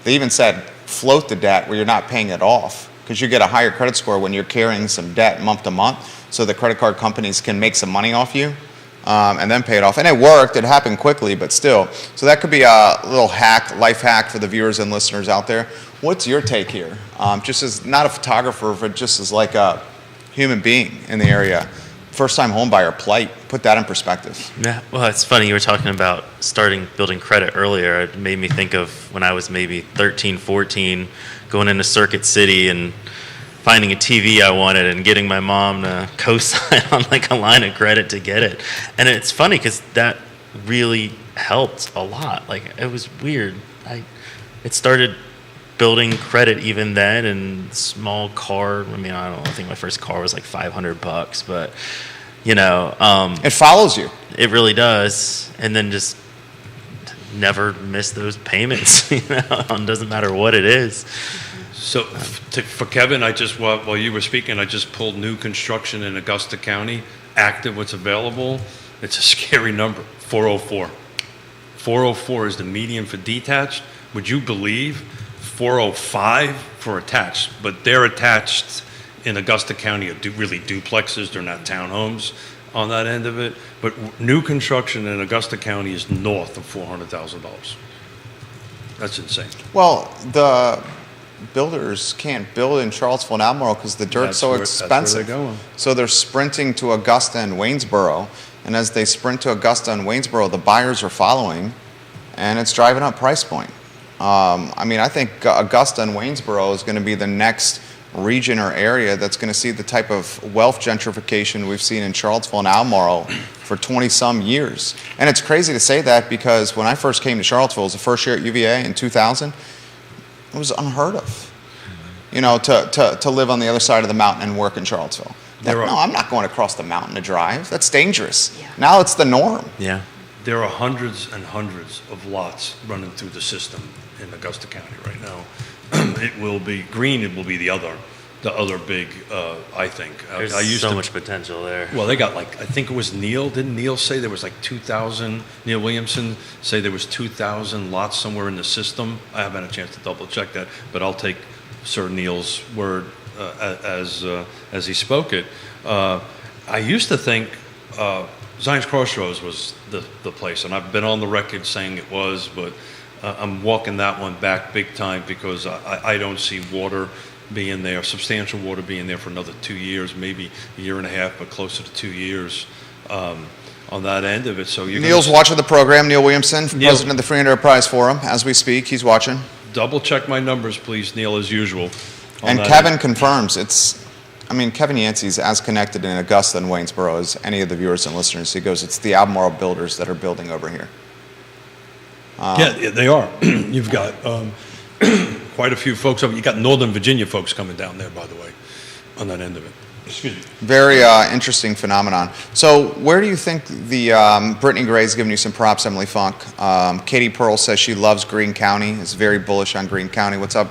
They even said float the debt where you're not paying it off, because you get a higher credit score when you're carrying some debt month to month, so the credit card companies can make some money off you and then pay it off. And it worked. It happened quickly, but still. So that could be a little life hack for the viewers and listeners out there. What's your take here? Just as not a photographer, but just as like a human being in the area. First-time homebuyer plight. Put that in perspective. Yeah, well, it's funny. You were talking about building credit earlier. It made me think of when I was maybe 13, 14, going into Circuit City and finding a TV I wanted and getting my mom to co-sign on like a line of credit to get it. And it's funny because that really helped a lot. Like, it was weird. It started building credit even then, and small car. I mean, I don't know. I think my first car was like $500, but it follows you. It really does. And then just never miss those payments. It doesn't matter what it is. So for Kevin, while you were speaking, I just pulled new construction in Augusta County, active, what's available. It's a scary number, 404. 404 is the median for detached. Would you believe 405 for attached? But they're attached in Augusta County are really duplexes. They're not townhomes on that end of it. But new construction in Augusta County is north of $400,000. That's insane. Well, the builders can't build in Charlottesville and Albemarle because the dirt's so expensive. That's where they're going. So they're sprinting to Augusta and Waynesboro. And as they sprint to Augusta and Waynesboro, the buyers are following, and it's driving up price point. I think Augusta and Waynesboro is going to be the next region or area that's going to see the type of wealth gentrification we've seen in Charlottesville and Albemarle for 20-some years. And it's crazy to say that because when I first came to Charlottesville, it was the first year at UVA in 2000, it was unheard of, to live on the other side of the mountain and work in Charlottesville. No, I'm not going across the mountain to drive. That's dangerous. Yeah. Now it's the norm. Yeah. There are hundreds and hundreds of lots running through the system in Augusta County right now. It will be green. It will be the other big. I think there's so much potential there. Well, they got I think it was Neil. Didn't Neil say there was 2,000? Neil Williamson say there was 2,000 lots somewhere in the system. I haven't had a chance to double check that, but I'll take Sir Neil's word as he spoke it. I used to think Zion's Crossroads was the place, and I've been on the record saying it was, but I'm walking that one back big time because I don't see water being there, substantial water being there for another 2 years, maybe a year and a half, but closer to 2 years on that end of it. So Neil's watching the program. Neil Williamson, president of the Free Enterprise Forum, as we speak. He's watching. Double check my numbers, please, Neil, as usual. And Kevin confirms Kevin Yancey's as connected in Augusta and Waynesboro as any of the viewers and listeners. He goes, it's the Albemarle builders that are building over here. Yeah, they are. You've got quite a few folks. You got Northern Virginia folks coming down there, by the way, on that end of it. Excuse me. Very interesting phenomenon. So where do you think Brittany Gray's giving you some props, Emily Funk? Katie Pearl says she loves Greene County, is very bullish on Greene County. What's up,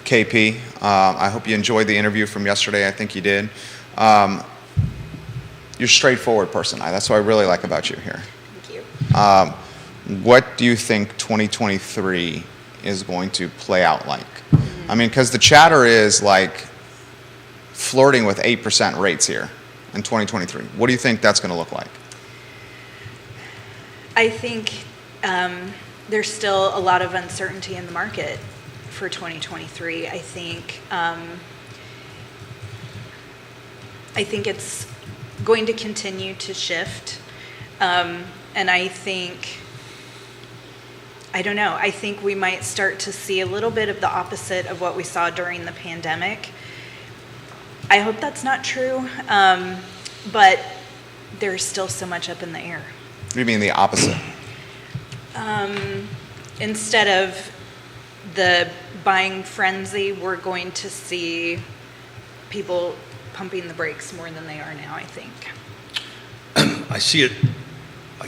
KP? I hope you enjoyed the interview from yesterday. I think you did. You're a straightforward person. That's what I really like about you here. Thank you. What do you think 2023 is going to play out like? Because the chatter is flirting with 8% rates here in 2023. What do you think that's going to look like? I think there's still a lot of uncertainty in the market for 2023. I think I think it's going to continue to shift. And I think, I don't know, I think we might start to see a little bit of the opposite of what we saw during the pandemic. I hope that's not true, but there's still so much up in the air. What do you mean the opposite? Instead of the buying frenzy, we're going to see people pumping the brakes more than they are now, I think. I see it.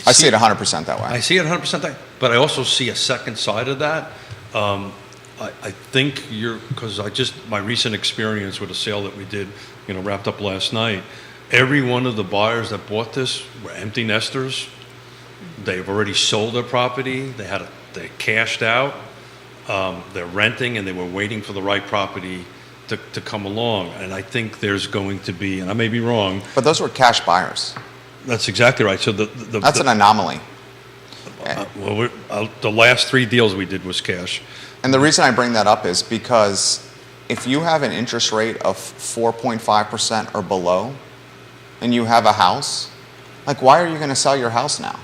I see it 100% that way. I see it 100% that, but I also see a second side of that. I think because my recent experience with a sale that we did, wrapped up last night, every one of the buyers that bought this were empty nesters. They've already sold their property. They cashed out. They're renting, and they were waiting for the right property to come along. And I think there's going to be, and I may be wrong. But those were cash buyers. That's exactly right. So that's an anomaly. The last 3 deals we did was cash. And the reason I bring that up is because if you have an interest rate of 4.5% or below, and you have a house, like, why are you going to sell your house now?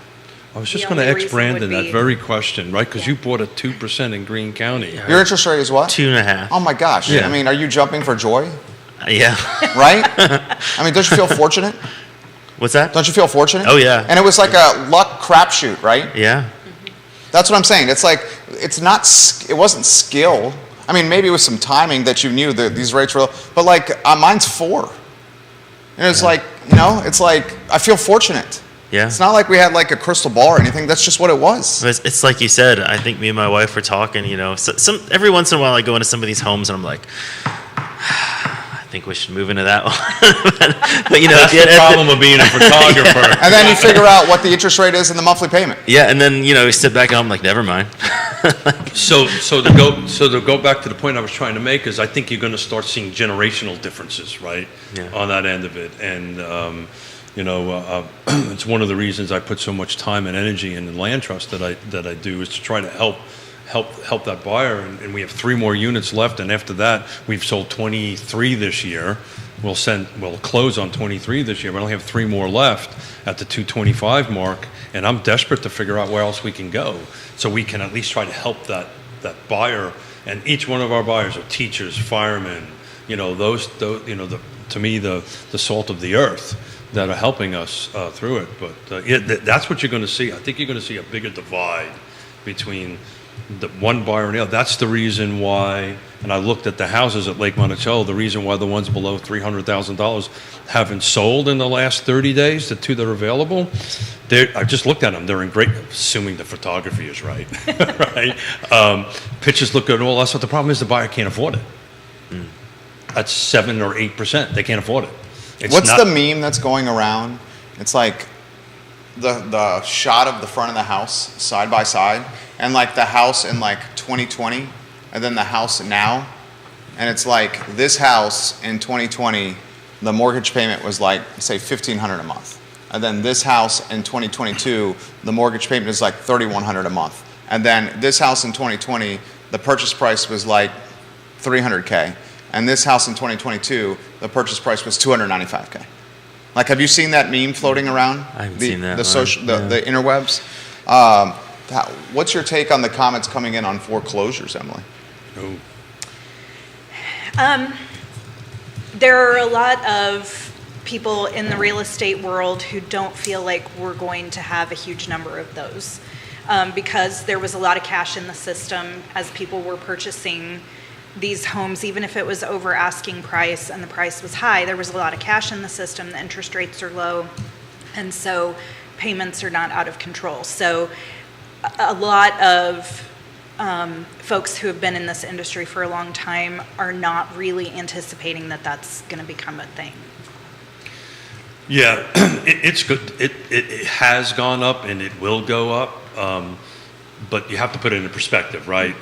I was just The going to only ask reason Brandon would that be- very question, right? Because you bought at 2% in Greene County. Your interest rate is what? 2.5. Oh my gosh. Yeah. I mean, are you jumping for joy? Yeah. Right? I mean, don't you feel fortunate? What's that? Don't you feel fortunate? Oh, yeah. And it was like a luck crapshoot, right? Yeah. That's what I'm saying. It's like, it wasn't skill. I mean, maybe it was some timing that you knew that these rates were low, but like, mine's 4. And it's like, it's like, I feel fortunate. Yeah. It's not like we had like a crystal ball or anything. That's just what it was. It's like you said. I think me and my wife were talking. Every once in a while I go into some of these homes and I'm like, I think we should move into that one. but That's the problem of being a photographer. And then you figure out what the interest rate is and the monthly payment. Yeah, and then you sit back and I'm like, never mind. So to go back to the point I was trying to make is I think you're going to start seeing generational differences, right, Yeah. on that end of it, and it's one of the reasons I put so much time and energy in the land trust that I do is to try to help that buyer, and we have 3 more units left, and after that we've sold 23 this year. We'll close on 23 this year. We only have 3 more left at the 225 mark, and I'm desperate to figure out where else we can go, so we can at least try to help that buyer. And each one of our buyers are teachers, firemen, to me the salt of the earth that are helping us through it. But that's what you're going to see. I think you're going to see a bigger divide between the one buyer and the other. That's the reason why, and I looked at the houses at Lake Monticello, the reason why the ones below $300,000 haven't sold in the last 30 days, the 2 that are available, I just looked at them. They're in great, assuming the photography is right, right? Pictures look good and all that stuff. The problem is the buyer can't afford it. That's 7 or 8%. They can't afford it. What's the meme that's going around? It's like the shot of the front of the house side by side, and like the house in like 2020, and then the house now, and it's like this house in 2020, the mortgage payment was like, say, $1,500 a month, and then this house in 2022, the mortgage payment is like $3,100 a month, and then this house in 2020, the purchase price was like $300K. And this house in 2022, the purchase price was $295K. Like, have you seen that meme floating around? I haven't seen that. The interwebs. What's your take on the comments coming in on foreclosures, Emily? There are a lot of people in the real estate world who don't feel like we're going to have a huge number of those because there was a lot of cash in the system as people were purchasing these homes. Even if it was over asking price and the price was high, there was a lot of cash in the system, the interest rates are low, and so payments are not out of control. So a lot of folks who have been in this industry for a long time are not really anticipating that that's going to become a thing. Yeah, it's good. It has gone up and it will go up. But you have to put it into perspective, right?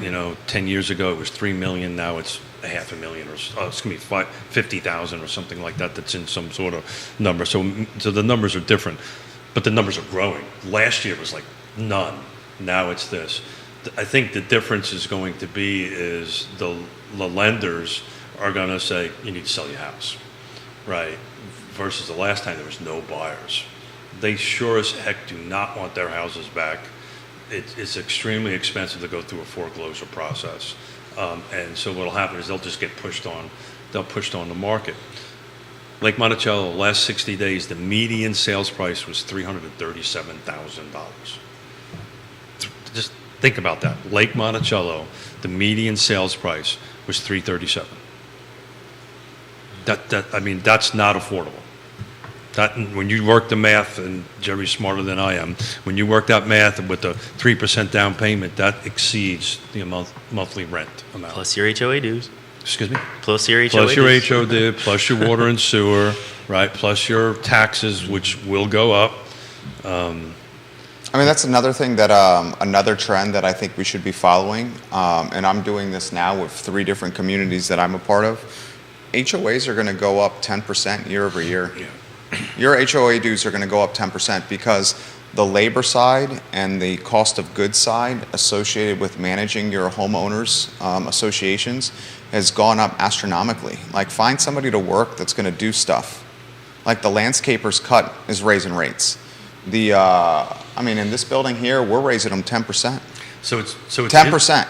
10 years ago it was 3 million. Now it's $500,000 or it's going to be 50,000 or something like that. That's in some sort of number. So the numbers are different, but the numbers are growing. Last year was like none. Now it's this. I think the difference is going to be is the lenders are going to say you need to sell your house, right? versus the last time there was no buyers. They sure as heck do not want their houses back. It's extremely expensive to go through a foreclosure process. And so what'll happen is they'll just get pushed on the market. Lake Monticello, last 60 days, the median sales price was $337,000. Just think about that. Lake Monticello, the median sales price was $337,000. That's not affordable. That, when you work the math, and Jerry's smarter than I am, when you work that math with the 3% down payment, that exceeds the monthly rent amount. Plus your HOA dues. Excuse me? Plus your HOA Plus your dues. HOD, plus your water and sewer, right? Plus your taxes, which will go up. That's another thing that, another trend that I think we should be following, and I'm doing this now with 3 different communities that I'm a part of. HOAs are going to go up 10% year over year. Yeah. Your HOA dues are going to go up 10% because the labor side and the cost of goods side associated with managing your homeowners associations has gone up astronomically. Like, find somebody to work that's going to do stuff. Like, the landscaper's cut is raising rates. In this building here, we're raising them 10%. So it's 10%.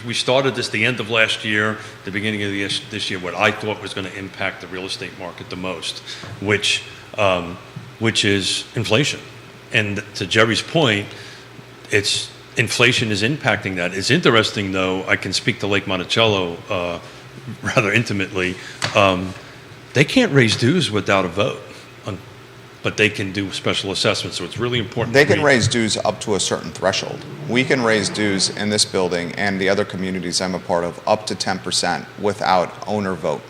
We started this the end of last year, the beginning of this year, what I thought was going to impact the real estate market the most, which is inflation. And to Jerry's point, inflation is impacting that. It's interesting, though. I can speak to Lake Monticello rather intimately. They can't raise dues without a vote, but they can do special assessments. So it's really important. They can raise dues up to a certain threshold. We can raise dues in this building and the other communities I'm a part of up to 10% without owner vote.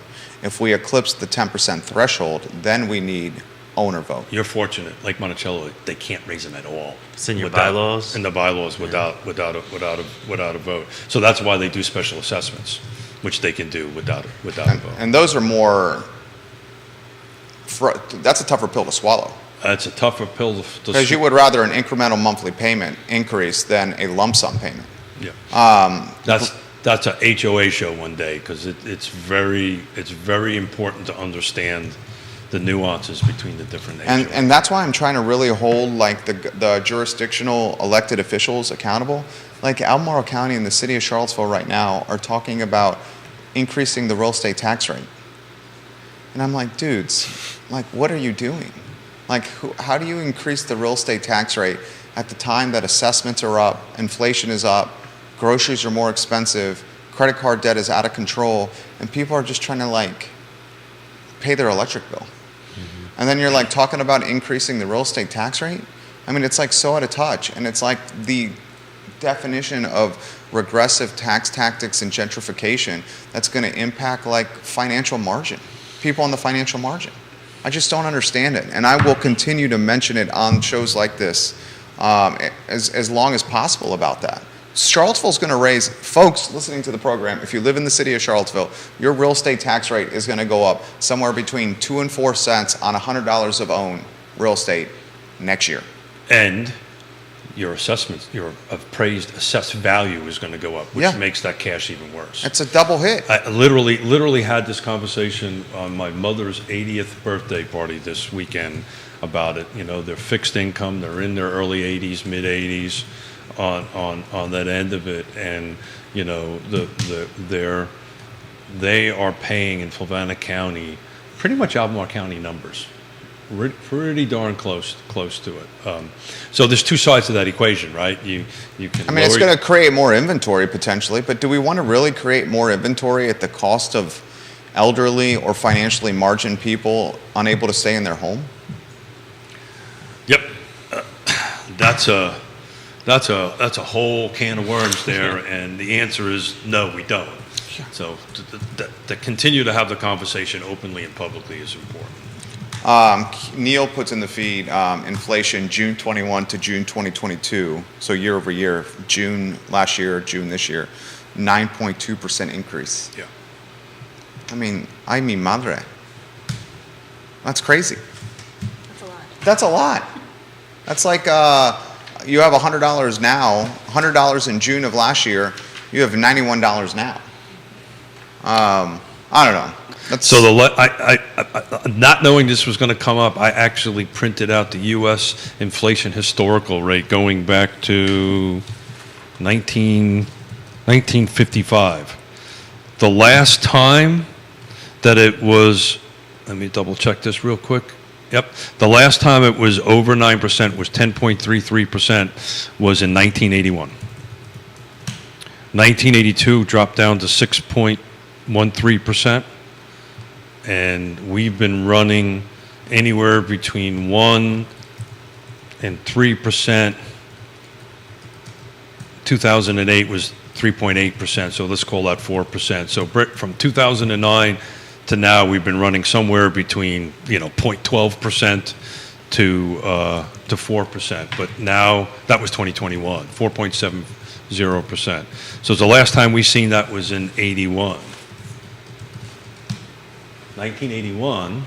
If we eclipse the 10% threshold, then we need owner vote. You're fortunate. Lake Monticello, they can't raise them at all. It's in your bylaws? In the bylaws without a vote. So that's why they do special assessments, which they can do without a vote. And those are more... that's a tougher pill to swallow. It's a tougher pill to because you would rather an incremental monthly payment increase than a lump sum payment. Yeah. That's a HOA show one day, because it's very important to understand the nuances between the different HOAs. And that's why I'm trying to really hold like the jurisdictional elected officials accountable. Like Albemarle County and the city of Charlottesville right now are talking about increasing the real estate tax rate. And I'm like, dudes, like, what are you doing? Like, how do you increase the real estate tax rate at the time that assessments are up, inflation is up, groceries are more expensive, credit card debt is out of control, and people are just trying to, like, pay their electric bill? Mm-hmm. And then you're, like, talking about increasing the real estate tax rate? It's, like, so out of touch. And it's, like, the definition of regressive tax tactics and gentrification that's going to impact, like, financial margin. People on the financial margin. I just don't understand it. And I will continue to mention it on shows like this as long as possible about that. Charlottesville's going to raise, folks listening to the program, if you live in the city of Charlottesville, your real estate tax rate is going to go up somewhere between 2 and 4 cents on $100 of owned real estate next year. And your assessments, your appraised assessed value is going to go up, which makes that cash even worse. It's a double hit. I literally had this conversation on my mother's 80th birthday party this weekend about it. They're fixed income, they're in their early 80s, mid 80s on that end of it, and they are paying in Fluvanna County pretty much Albemarle County numbers. Pretty darn close to it. So there's 2 sides to that equation, right? You can. It's going to create more inventory potentially, but do we want to really create more inventory at the cost of elderly or financially margined people unable to stay in their home? Yep, that's a whole can of worms there, and the answer is no, we don't. So to continue to have the conversation openly and publicly is important. Neil puts in the feed inflation June 21 to June 2022, so year over year, June last year, June this year, 9.2% increase. Yeah. Ay mi madre. That's crazy. That's a lot. That's a lot. That's like you have $100 now, $100 in June of last year, you have $91 now. I don't know. So not knowing this was going to come up, I actually printed out the U.S. inflation historical rate going back to 1955. The last time that it was, let me double check this real quick. Yep, the last time it was over 9% was 10.33% was in 1981. 1982 dropped down to 6.13%. And we've been running anywhere between 1 and 3%. 2008 was 3.8%, so let's call that 4%. So from 2009 to now, we've been running somewhere between 0.12% to 4%. But now that was 2021, 4.70%. So the last time we seen that was in 81. 1981.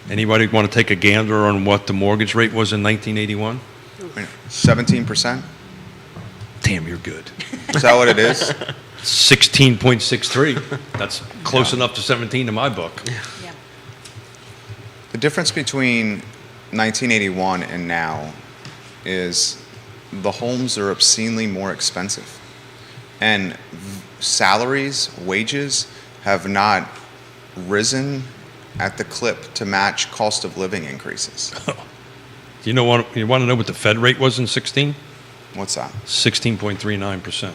Anybody want to take a gander on what the mortgage rate was in 1981? 17%? Damn, you're good. Is that what it is? 16.63. That's close enough to 17 in my book. Yeah. The difference between 1981 and now is the homes are obscenely more expensive. And salaries, wages have not risen at the clip to match cost of living increases. You want to know what the Fed rate was in 16? What's that? 16.39%.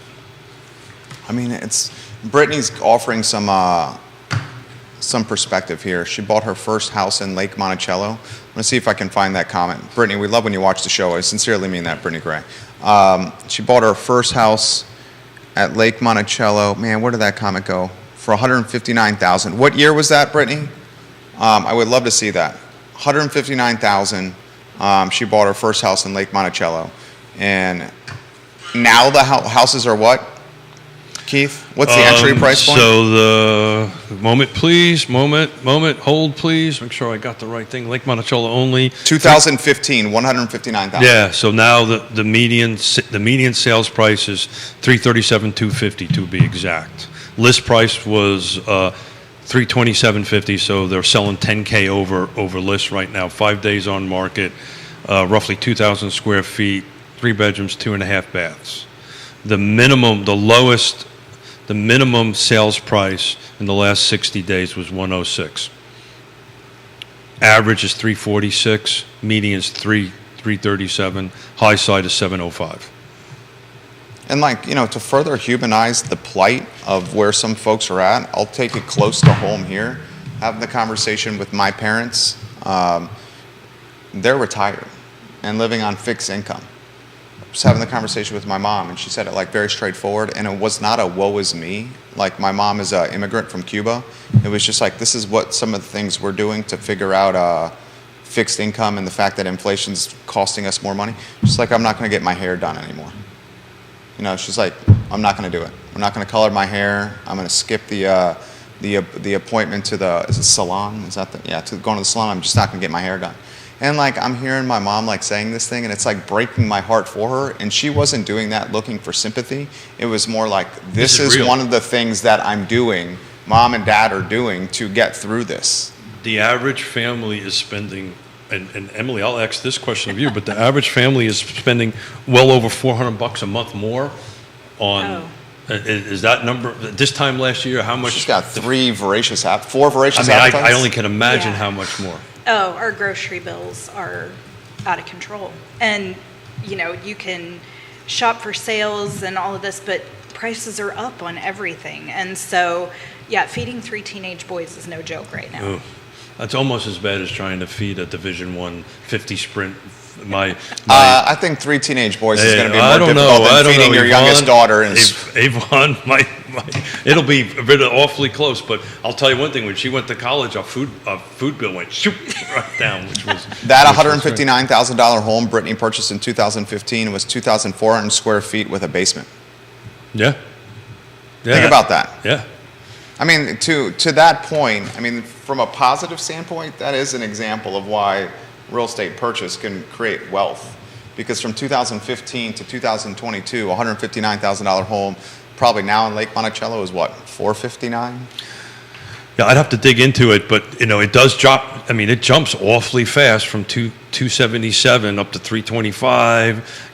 I mean, Brittany's offering some perspective here. She bought her first house in Lake Monticello. I'm going to see if I can find that comment. Brittany, we love when you watch the show. I sincerely mean that, Brittany Gray. She bought her first house at Lake Monticello. Man, where did that comment go? For $159,000. What year was that, Brittany? I would love to see that. $159,000. She bought her first house in Lake Monticello. And now the houses are what? Keith, what's the entry price point? So the moment, please. Moment. Hold, please. Make sure I got the right thing. Lake Monticello only. 2015, $159,000. Yeah. So now the median sales price is $337,250 to be exact. List price was $327,50. So they're selling $10K over list right now. 5 days on market, roughly 2,000 square feet, 3 bedrooms, 2.5 baths. The minimum sales price in the last 60 days was 106. Average is 346, median is 337, high side is 705. And to further humanize the plight of where some folks are at, I'll take it close to home here. Having the conversation with my parents, they're retired and living on fixed income. Was having the conversation with my mom, and she said it very straightforward, and it was not a woe is me. My mom is an immigrant from Cuba. It was just this is what some of the things we're doing to figure out fixed income and the fact that inflation's costing us more money. She's I'm not going to get my hair done anymore. She's I'm not going to do it. I'm not going to color my hair. I'm going to skip the appointment to the salon. Is that to going to the salon? I'm just not going to get my hair done. And I'm hearing my mom saying this thing, and it's breaking my heart for her. And she wasn't doing that looking for sympathy. It was more this is real. One of the things that I'm doing, mom and dad are doing to get through this. The average family is spending, and Emily, I'll ask this question of you, but the average family is spending well over $400 a month more on. Oh. Is that number this time last year? How much? She's got 4 voracious appetites. I only can imagine Yeah. how much more. Oh, our grocery bills are out of control. And, you can shop for sales and all of this, but prices are up on everything. And so, feeding 3 teenage boys is no joke right now. Ooh, that's almost as bad as trying to feed a Division I 50 sprint. I think 3 teenage boys is going to be more difficult than feeding your youngest daughter. Avon, it'll be awfully close. But I'll tell you one thing: when she went to college, our food bill went shoot right down, which was that $159,000 home Brittany purchased in 2015 was 2,400 square feet with a basement. Yeah. Think about that. Yeah. I mean, to that point, from a positive standpoint, that is an example of why real estate purchase can create wealth. Because from 2015 to 2022, $159,000 home, probably now in Lake Monticello is what, $459? Yeah, I'd have to dig into it, but it does drop. I mean, it jumps awfully fast from 277 up to 325.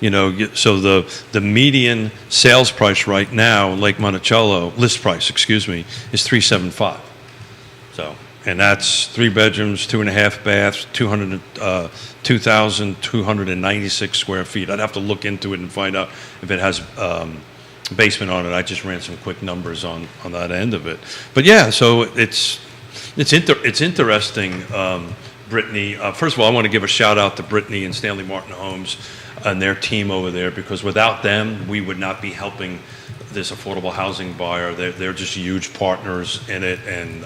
So the median sales price right now in Lake Monticello, list price, excuse me, is 375. So, and that's 3 bedrooms, 2.5 baths, 2,296 square feet. I'd have to look into it and find out if it has basement on it. I just ran some quick numbers on that end of it. But yeah, so it's interesting, Brittany. First of all, I want to give a shout out to Brittany and Stanley Martin Homes and their team over there, because without them, we would not be helping this affordable housing buyer. They're just huge partners in it, and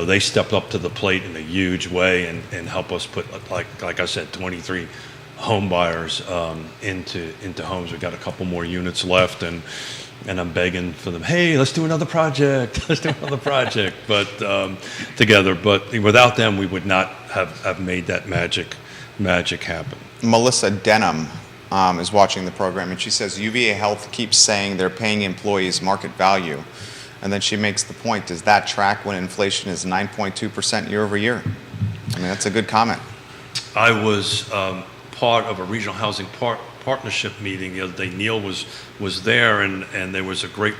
they stepped up to the plate in a huge way and help us put, like I said, 23 home buyers into homes. We've got a couple more units left, and I'm begging for them, hey, let's do another project. Let's do another project, but together. But without them, we would not have made that magic happen. Melissa Denham is watching the program, and she says UVA Health keeps saying they're paying employees market value. And then she makes the point, does that track when inflation is 9.2% year over year? I mean, that's a good comment. I was part of a regional housing partnership meeting the other day. Neil was there, and there was a great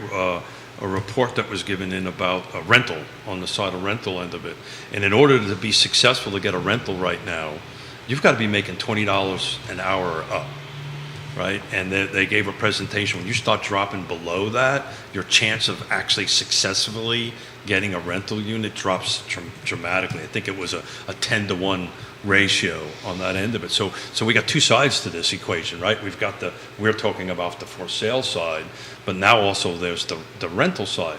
a report that was given in about a rental, on the side of rental end of it. And in order to be successful to get a rental right now, you've got to be making $20 an hour or up, right? And they gave a presentation. When you start dropping below that, your chance of actually successfully getting a rental unit drops dramatically. I think it was a 10-to-1 ratio on that end of it. So we got two sides to this equation, right? We're talking about the for sale side, but now also there's the rental side.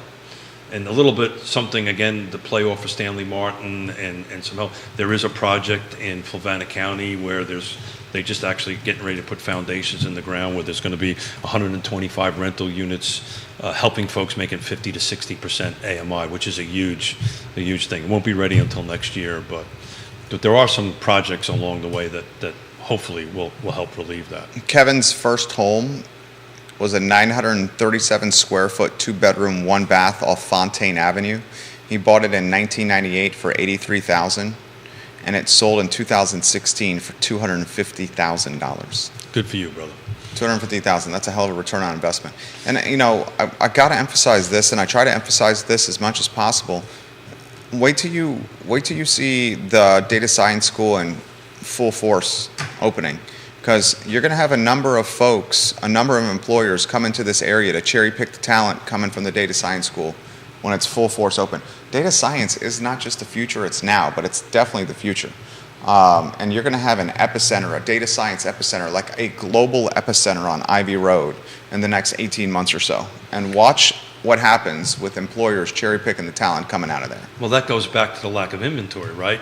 And a little bit something, again, to play off of Stanley Martin and some help. There is a project in Fluvanna County where they just actually getting ready to put foundations in the ground, where there's going to be 125 rental units, helping folks making 50 to 60% AMI, which is a huge thing. It won't be ready until next year, but there are some projects along the way that hopefully will help relieve that. Kevin's first home was a 937 square foot, 2-bedroom, 1-bath off Fontaine Avenue. He bought it in 1998 for $83,000, and it sold in 2016 for $250,000. Good for you, brother. $250,000. That's a hell of a return on investment. And I got to emphasize this, and I try to emphasize this as much as possible. Wait till you see the data science school in full force opening, because you're going to have a number of employers come into this area to cherry pick the talent coming from the data science school when it's full force open. Data science is not just the future, it's now, but it's definitely the future. And you're going to have an epicenter, a data science epicenter, like a global epicenter on Ivy Road in the next 18 months or so. And watch what happens with employers cherry picking the talent coming out of there. Well, that goes back to the lack of inventory, right?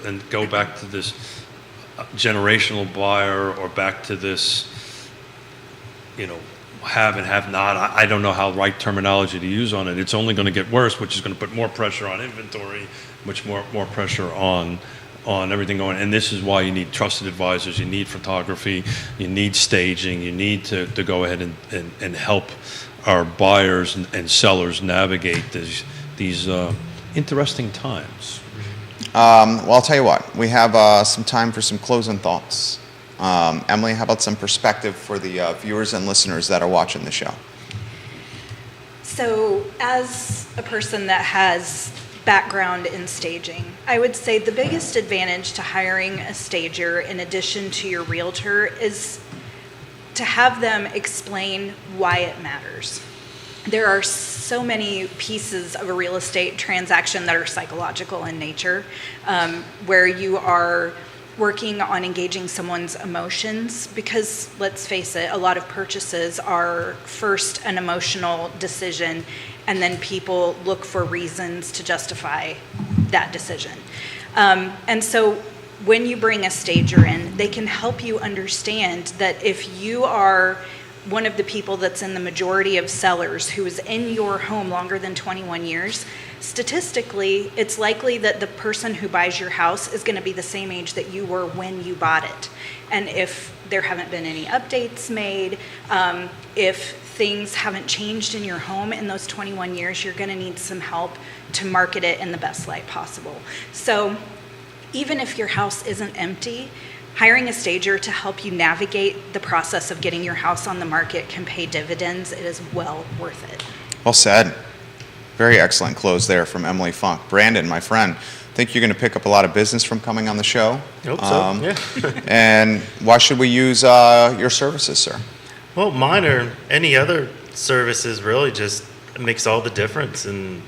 And go back to this generational buyer, or back to this, have and have not. I don't know how right terminology to use on it. It's only going to get worse, which is going to put more pressure on inventory, much more pressure on everything going. And this is why you need trusted advisors, you need photography, you need staging, you need to go ahead and help our buyers and sellers navigate these interesting times. Well, I'll tell you what, we have some time for some closing thoughts. Emily, how about some perspective for the viewers and listeners that are watching the show? So, as a person that has background in staging, I would say the biggest advantage to hiring a stager, in addition to your realtor, is to have them explain why it matters. There are so many pieces of a real estate transaction that are psychological in nature, where you are working on engaging someone's emotions, because let's face it, a lot of purchases are first an emotional decision, and then people look for reasons to justify that decision. And so when you bring a stager in, they can help you understand that if you are one of the people that's in the majority of sellers who is in your home longer than 21 years, statistically, it's likely that the person who buys your house is going to be the same age that you were when you bought it. And if there haven't been any updates made. If things haven't changed in your home in those 21 years, you're going to need some help to market it in the best light possible. So even if your house isn't empty, hiring a stager to help you navigate the process of getting your house on the market can pay dividends. It is well worth it. Well said. Very excellent close there from Emily Funk. Brandon, my friend, I think you're going to pick up a lot of business from coming on the show. I hope so, yeah. And why should we use your services, sir? Well, mine or any other services really just makes all the difference. And,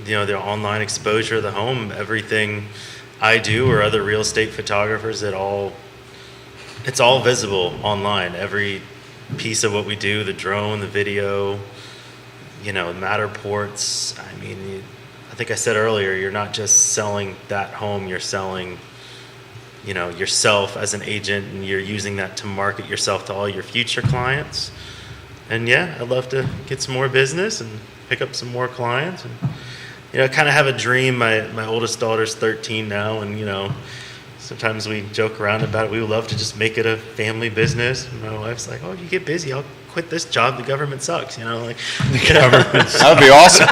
the online exposure of the home, everything I do or other real estate photographers, it's all visible online. Every piece of what we do, the drone, the video, Matterports. I mean, I think I said earlier, you're not just selling that home, you're selling, yourself as an agent, and you're using that to market yourself to all your future clients. And yeah, I'd love to get some more business and pick up some more clients. And, I kind of have a dream. My oldest daughter's 13 now, and, sometimes we joke around about it. We would love to just make it a family business. And my wife's like, "Oh, you get busy. I'll quit this job. The government sucks." The government. That would be awesome.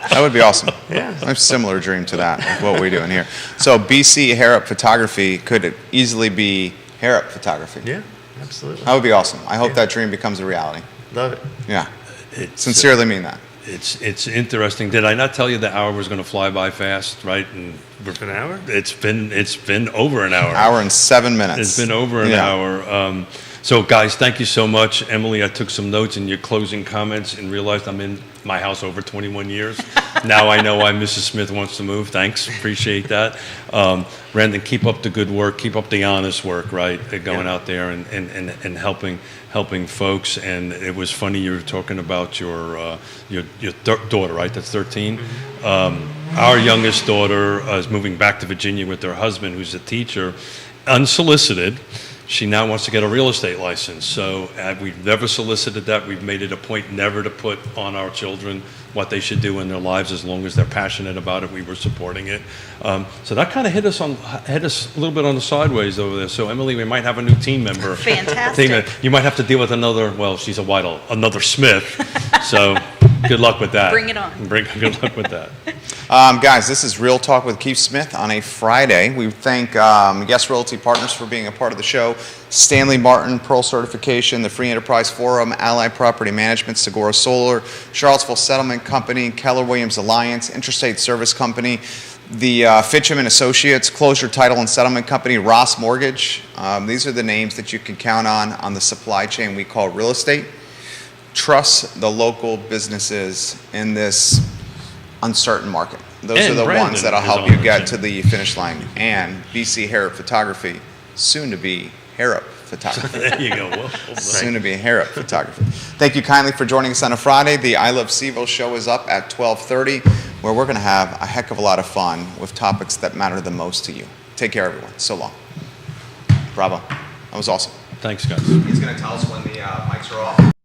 That would be awesome. Yeah. I have a similar dream to that, like what we do in here. So BC Harrop Photography could easily be Harrop Photography. Yeah, absolutely. That would be awesome. I hope that dream becomes a reality. Love it. Yeah. Sincerely mean that. It's interesting. Did I not tell you the hour was going to fly by fast, right? And An hour? It's been over an hour. Hour and 7 minutes. It's been over an hour. So guys, thank you so much. Emily, I took some notes in your closing comments and realized I'm in my house over 21 years. Now I know why Mrs. Smith wants to move. Thanks, appreciate that. Brandon, keep up the good work, keep up the honest work, right? Going out there and helping folks. And it was funny you were talking about your daughter, right? That's 13. Our youngest daughter is moving back to Virginia with her husband, who's a teacher, unsolicited. She now wants to get a real estate license. So we've never solicited that. We've made it a point never to put on our children what they should do in their lives as long as they're passionate about it. We were supporting it. So that kind of hit us a little bit on the sideways over there. So Emily, we might have a new team member. Fantastic. You might have to deal with she's a Whitehall, another Smith. So good luck with that. Bring it on. Good luck with that. Guys, this is Real Talk with Keith Smith on a Friday. We thank Yes Realty Partners for being a part of the show. Stanley Martin, Pearl Certification, the Free Enterprise Forum, Allied Property Management, Segura Solar, Charlottesville Settlement Company, Keller Williams Alliance, Interstate Service Company, the Fitcham and Associates, Closure Title and Settlement Company, Ross Mortgage. These are the names that you can count on the supply chain we call real estate. Trust the local businesses in this uncertain market. Those are the Brandon ones that'll is help on you the get team. to the finish line. And BC Harrop Photography, soon to be Harrop Photography. There you go. Well, Soon to be Harrop Photography. Thank you kindly for joining us on a Friday. The I Love Seville show is up at 12:30, where we're going to have a heck of a lot of fun with topics that matter the most to you. Take care, everyone. So long. Bravo. That was awesome. thanks, guys. He's going to tell us when the mics are off.